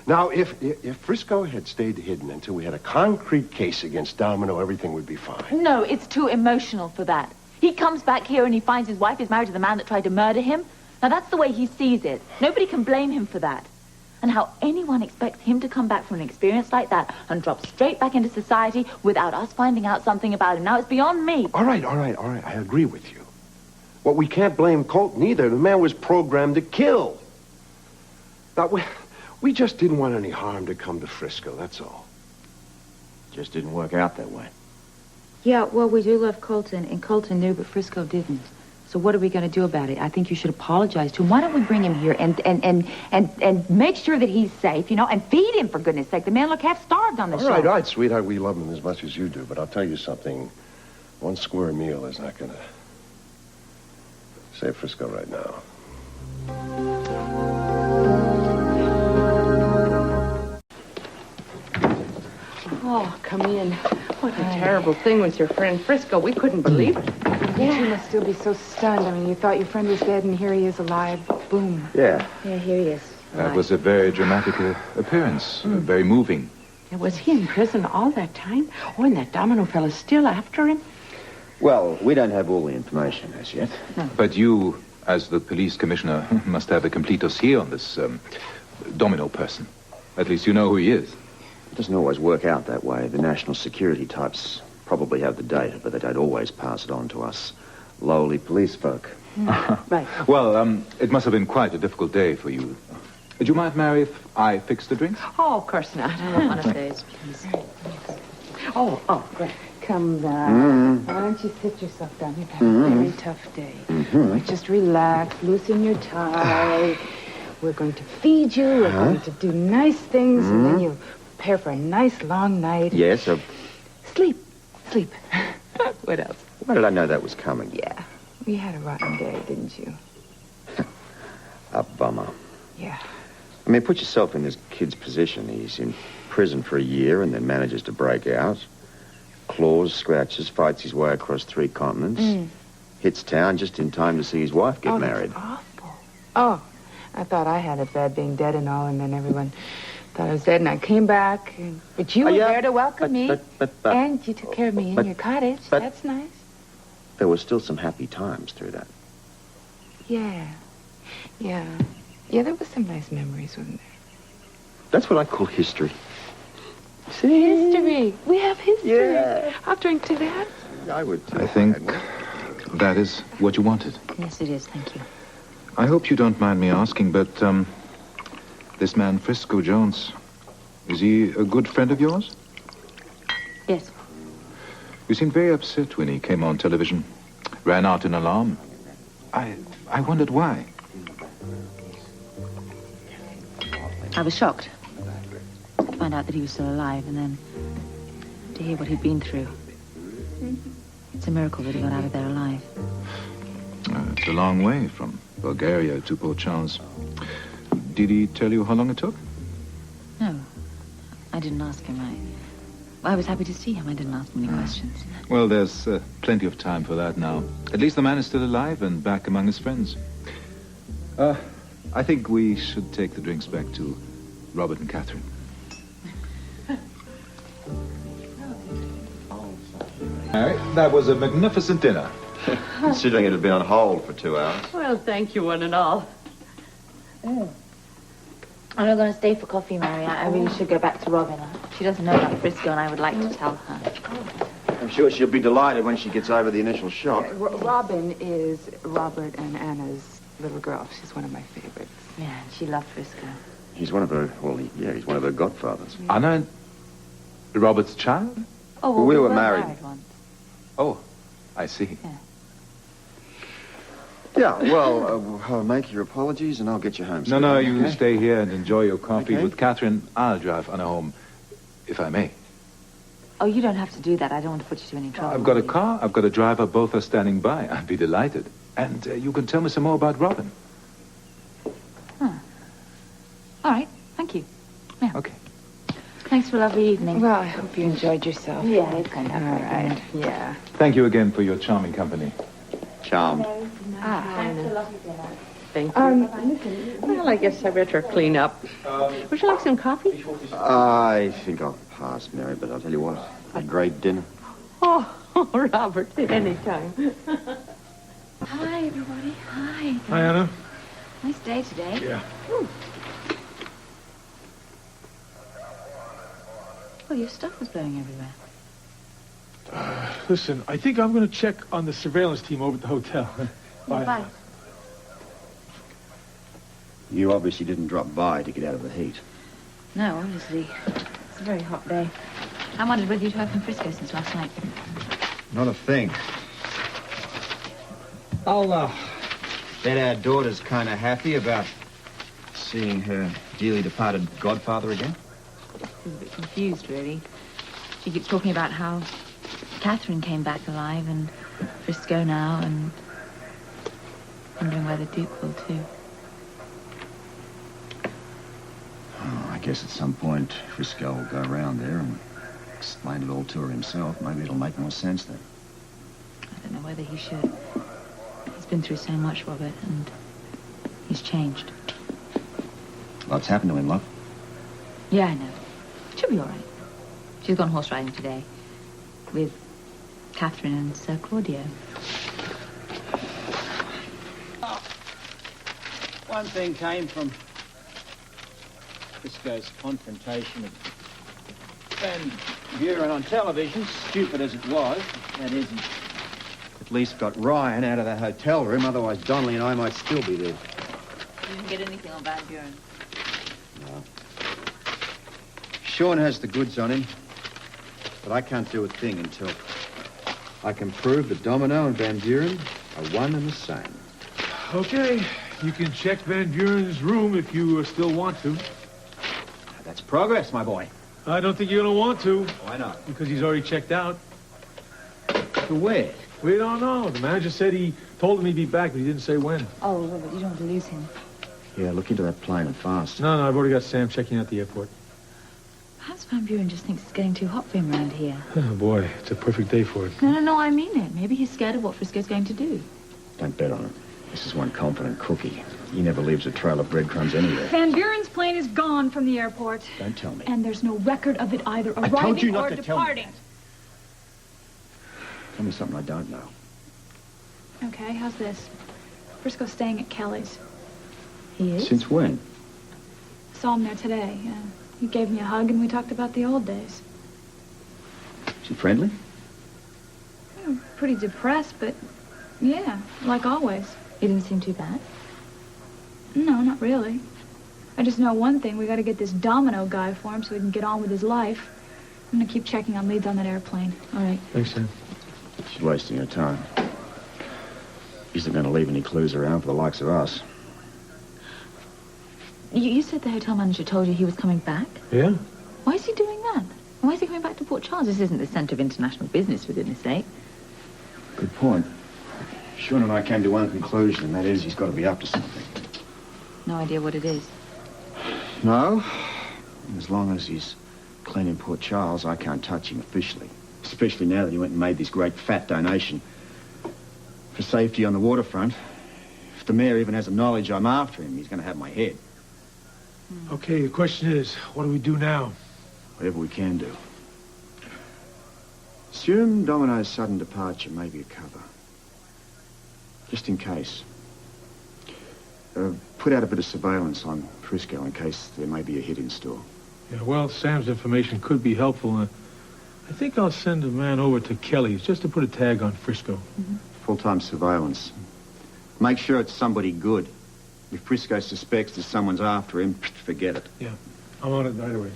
H: Now, if Frisco had stayed hidden until we had a concrete case against Domino, everything would be fine.
A: No, it's too emotional for that. He comes back here and he finds his wife is married to the man that tried to murder him. Now, that's the way he sees it. Nobody can blame him for that. And how anyone expects him to come back from an experience like that and drop straight back into society without us finding out something about him. Now, it's beyond me.
H: All right. I agree with you. Well, we can't blame Colton either. The man was programmed to kill. Now, we just didn't want any harm to come to Frisco, that's all.
T: Just didn't work out that way.
G: Yeah, well, we do love Colton, and Colton knew, but Frisco didn't. So what are we going to do about it? I think you should apologize to him. Why don't we bring him here and make sure that he's safe, you know, and feed him, for goodness sake. The man looked half starved on the show.
H: All right, sweetheart. We love him as much as you do, but I'll tell you something. One square meal is not going to save Frisco right now.
P: Oh, come in. What a terrible thing with your friend Frisco. We couldn't believe it. Yeah. You You must still be so stunned. I mean, you thought your friend was dead, and here he is alive. Boom.
E: Yeah.
P: Yeah, here he is.
E: That was a very dramatic appearance. Very moving.
N: Was he in prison all that time? Oh, and that Domino fella's still after him?
T: Well, we don't have all the information as yet.
E: But you, as the police commissioner, must have a complete dossier on this Domino person. At least you know who he is.
T: It doesn't always work out that way. The national security types probably have the data, but they don't always pass it on to us lowly police folk.
N: Right.
E: Well, it must have been quite a difficult day for you. Would you mind, Mary, if I fix the drinks?
N: Oh, of course not.
A: Anastasia, please.
N: Oh, great.
P: Come down. Why don't you sit yourself down? You've had a very tough day. Just relax, loosen your tie. We're going to feed you. We're going to do nice things, and then you'll prepare for a nice long night.
T: Yes,
P: Sleep. What else?
T: Why did I know that was coming?
P: Yeah. You had a rotten day, didn't you?
T: A bummer.
P: Yeah.
T: I mean, put yourself in this kid's position. He's in prison for a year and then manages to break out. Claws, scratches, fights his way across 3 continents. Hits town just in time to see his wife get married.
P: That's awful. Oh, I thought I had it bad being dead and all, and then everyone thought I was dead, and I came back. But you were there to welcome me, and you took care of me in your cottage. That's nice.
T: There were still some happy times through that.
P: Yeah, there was some nice memories, wasn't there?
T: That's what I call history.
P: See? History. We have history.
T: Yeah.
P: I'll drink to that.
T: I would too.
E: I think that is what you wanted.
A: Yes, it is. Thank you.
E: I hope you don't mind me asking, but this man, Frisco Jones, is he a good friend of yours?
A: Yes.
E: You seemed very upset when he came on television. Ran out in alarm. I wondered why.
A: I was shocked to find out that he was still alive, and then to hear what he'd been through. It's a miracle that he got out of there alive.
E: It's a long way from Bulgaria to Port Charles. Did he tell you how long it took?
A: No, I didn't ask him. I was happy to see him. I didn't ask him any questions.
E: Well, there's plenty of time for that now. At least the man is still alive and back among his friends. I think we should take the drinks back to Robert and Catherine. Mary, that was a magnificent dinner.
T: Considering it had been on hold for 2 hours.
N: Well, thank you, one and all.
G: I'm not going to stay for coffee, Mary. I really should go back to Robin. She doesn't know about Frisco, and I would like to tell her.
F: I'm sure she'll be delighted when she gets over the initial shock.
P: Robin is Robert and Anna's little girl. She's one of my favorites.
G: Yeah, she loved Frisco.
F: He's one of her, he's one of her godfathers.
E: Anna, Robert's child?
G: Oh, well,
F: we were married.
G: once.
E: Oh, I see.
F: Yeah, well, I'll make your apologies and I'll get you home.
E: No, you
F: okay?
E: stay here and enjoy your coffee
F: Okay.
E: with Catherine. I'll drive Anna home, if I may.
G: Oh, you don't have to do that. I don't want to put you to any trouble.
E: I've got a car, I've got a driver, both are standing by. I'd be delighted. And you can tell me some more about Robin.
G: All right. Thank you. Yeah.
E: Okay.
G: Thanks for a lovely evening.
P: Well, I hope you enjoyed yourself.
G: Yeah, it's kind of
P: All right. Yeah.
E: Thank you again for your charming company.
T: Charmed.
N: Thank you. Well, I guess I better clean up. Would you like some coffee?
F: I think I'll pass, Mary, but I'll tell you what, a great dinner.
N: Oh, Robert, any time.
G: Hi, everybody. Hi.
K: Hi, Anna.
G: Nice day today.
K: Yeah.
G: Ooh. Oh, your stuff was blowing everywhere.
K: Listen, I think I'm going to check on the surveillance team over at the hotel.
G: Bye.
F: You obviously didn't drop by to get out of the heat.
G: No, obviously. It's a very hot day. I wondered whether you'd heard from Frisco since last night.
F: Not a thing. I'll bet our daughter's kind of happy about seeing her dearly departed godfather again.
G: She's a bit confused, really. She keeps talking about how Catherine came back alive and Frisco now, and wondering where the Duke will, too.
F: Oh, I guess at some point Frisco will go around there and explain it all to her himself. Maybe it'll make more sense then.
G: I don't know whether he should. He's been through so much, Robert, and he's changed.
F: Lots happened to him, love.
G: Yeah, I know. She'll be all right. She's gone horse riding today with Catherine and Sir Claudio.
U: One thing came from Frisco's confrontation with Van Buren on television, stupid as it was. That is, he at least got Ryan out of the hotel room, otherwise Donnelly and I might still be there.
G: You didn't get anything on Van Buren.
U: No. Sean has the goods on him, but I can't do a thing until I can prove that Domino and Van Buren are one and the same.
K: Okay. You can check Van Buren's room if you still want to.
U: That's progress, my boy.
K: I don't think you're going to want to.
U: Why not?
K: Because he's already checked out.
U: To where?
K: We don't know. The manager said he told him he'd be back, but he didn't say when.
G: Oh, Robert, you don't want to lose him.
U: Yeah, look into that plane and fast.
K: No, I've already got Sam checking out the airport.
G: Perhaps Van Buren just thinks it's getting too hot for him around here.
K: Oh, boy, it's a perfect day for it.
G: No, I mean it. Maybe he's scared of what Frisco's going to do.
U: Don't bet on it. This is one confident cookie. He never leaves a trail of breadcrumbs anywhere.
V: Van Buren's plane is gone from the airport.
U: Don't tell me.
V: And there's no record of it either
U: I told you
V: arriving
U: not
V: or
U: to tell me
V: departing.
U: Tell me something I don't know.
V: Okay, how's this? Frisco's staying at Kelly's.
G: He is?
U: Since when?
V: Saw him there today. He gave me a hug and we talked about the old days.
U: Is he friendly?
V: Pretty depressed, but yeah, like always.
G: He didn't seem too bad?
V: No, not really. I just know one thing. We got to get this Domino guy for him so he can get on with his life. I'm going to keep checking on leads on that airplane.
G: All right.
K: Thanks, Sam.
U: She's wasting her time. He isn't going to leave any clues around for the likes of us.
G: You said the hotel manager told you he was coming back?
K: Yeah?
G: Why is he doing that? Why is he coming back to Port Charles? This isn't the centre of international business, for goodness sake.
U: Good point. Sean and I came to one conclusion, and that is he's got to be up to something.
G: No idea what it is.
U: No. As long as he's clean in Port Charles, I can't touch him officially. Especially now that he went and made this great fat donation for safety on the waterfront. If the mayor even has the knowledge I'm after him, he's going to have my head.
K: Okay, the question is, what do we do now?
U: Whatever we can do. Assume Domino's sudden departure may be a cover. Just in case. Put out a bit of surveillance on Frisco in case there may be a hit in store.
B: Yeah, well, Sam's information could be helpful. I think I'll send a man over to Kelly's just to put a tag on Frisco.
U: Full-time surveillance. Make sure it's somebody good. If Frisco suspects that someone's after him, forget it.
B: Yeah, I'm on it right away.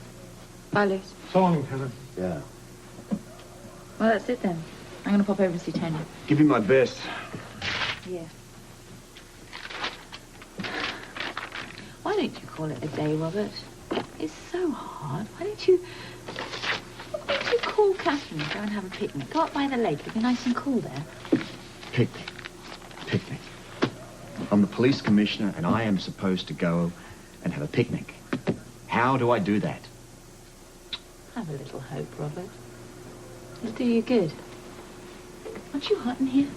G: Bye, Liz.
B: So long, Lieutenant.
U: Yeah.
G: Well, that's it then. I'm going to pop over and see Tony.
U: Give him my best.
G: Yeah. Why don't you call it a day, Robert? It's so hard. Why don't you call Catherine and go and have a picnic? Go up by the lake. It'll be nice and cool there.
U: Picnic. I'm the police commissioner, and I am supposed to go and have a picnic. How do I do that?
G: Have a little hope, Robert. It'll do you good. Aren't you hot in here?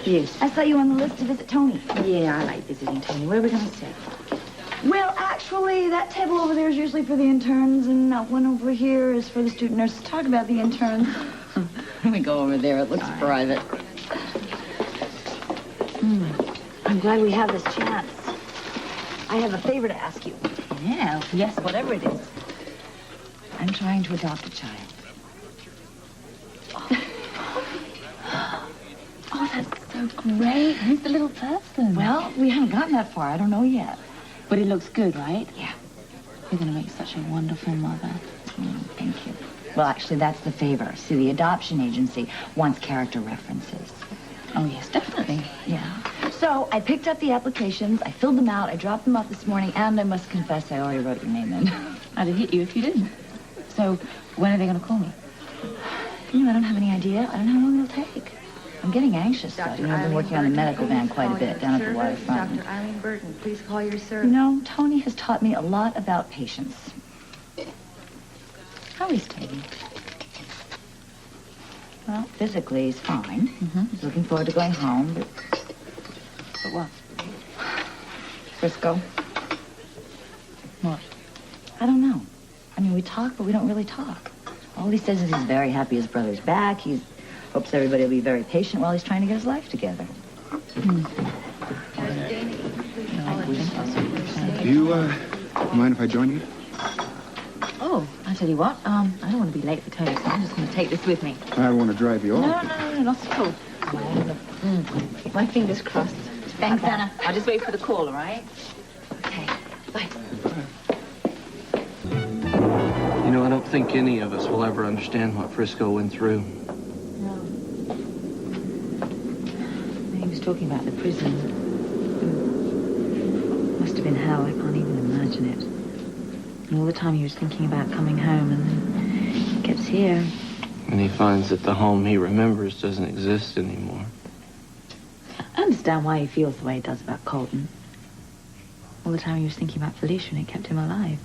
V: Yes. I saw you on the list to visit Tony.
G: Yeah, I like visiting Tony. Where are we going to sit?
V: Well, actually, that table over there is usually for the interns, and that one over here is for the student nurses. Talk about the interns.
G: We go over there. It looks private.
V: I'm glad we have this chance. I have a favor to ask you.
G: Yeah,
V: Yes, whatever it is. I'm trying to adopt a child.
A: Oh, that's so great. Who's the little person?
V: Well, we haven't gotten that far. I don't know yet.
A: But it looks good, right?
V: Yeah.
A: You're going to make such a wonderful mother.
V: Thank you. Well, actually, that's the favor. See, the adoption agency wants character references.
A: Oh, yes, definitely.
V: Yeah. So I picked up the applications, I filled them out, I dropped them off this morning, and I must confess I already wrote your name in.
A: I'd have hit you if you didn't.
V: So when are they going to call me? You know, I don't have any idea. I don't know how long it'll take. I'm getting anxious, though. You know, I've been working on the medical van quite a bit down at the waterfront.
C: Dr. Eileen Burton, please call your service.
V: You know, Tony has taught me a lot about patience. How is Tony? Well, physically, he's fine. He's looking forward to going home, but what? Frisco?
A: What?
V: I don't know. I mean, we talk, but we don't really talk. All he says is he's very happy his brother's back. He hopes everybody will be very patient while he's trying to get his life together.
J: Do you, mind if I join you?
G: Oh, I tell you what, I don't want to be late for Tony, so I'm just going to take this with me.
J: I don't want to drive you off.
G: No, not at all. Keep my fingers crossed.
V: Thanks, Anna.
G: I'll just wait for the call, all right? Okay, bye.
Q: You know, I don't think any of us will ever understand what Frisco went through.
G: No. He was talking about the prison.
V: Must have been hell. I can't even imagine it.
G: And all the time he was thinking about coming home, and then he gets here.
Q: And he finds that the home he remembers doesn't exist anymore.
G: I understand why he feels the way he does about Colton. All the time he was thinking about Felicia, and it kept him alive.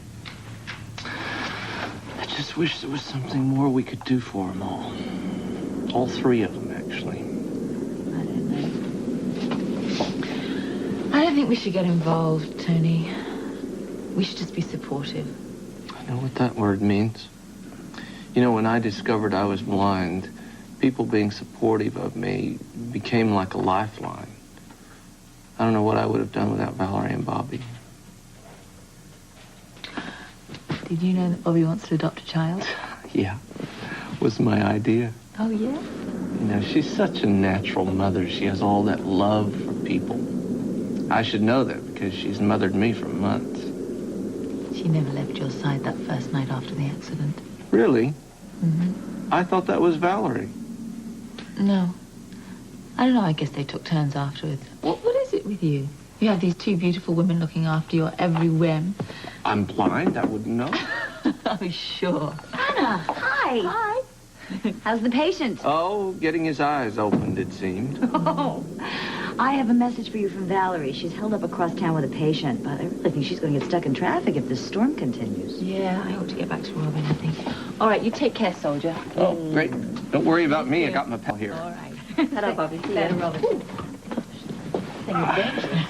Q: I just wish there was something more we could do for them all. All three of them, actually.
G: I don't think we should get involved, Tony. We should just be supportive.
Q: I know what that word means. You know, when I discovered I was blind, people being supportive of me became like a lifeline. I don't know what I would have done without Valerie and Bobby.
G: Did you know that Bobby wants to adopt a child?
Q: Yeah, was my idea.
G: Oh, yeah?
Q: You know, she's such a natural mother. She has all that love for people. I should know that because she's mothered me for months.
G: She never left your side that first night after the accident.
Q: Really?
G: Mm-hmm.
Q: I thought that was Valerie.
G: No. I don't know, I guess they took turns afterwards. What is it with you? You have these two beautiful women looking after your every whim.
Q: I'm blind, I wouldn't know.
G: Oh, sure.
V: Anna, hi.
G: Hi.
V: How's the patient?
Q: Oh, getting his eyes opened, it seemed.
V: Oh, I have a message for you from Valerie. She's held up across town with a patient, but I really think she's going to get stuck in traffic if this storm continues.
G: Yeah, I ought to get back to Robin, I think. All right, you take care, soldier.
Q: Oh, great. Don't worry about me. I got my pal here.
G: All right. Ta-da, Bobby. See you later, Robin.
V: Thing is dangerous.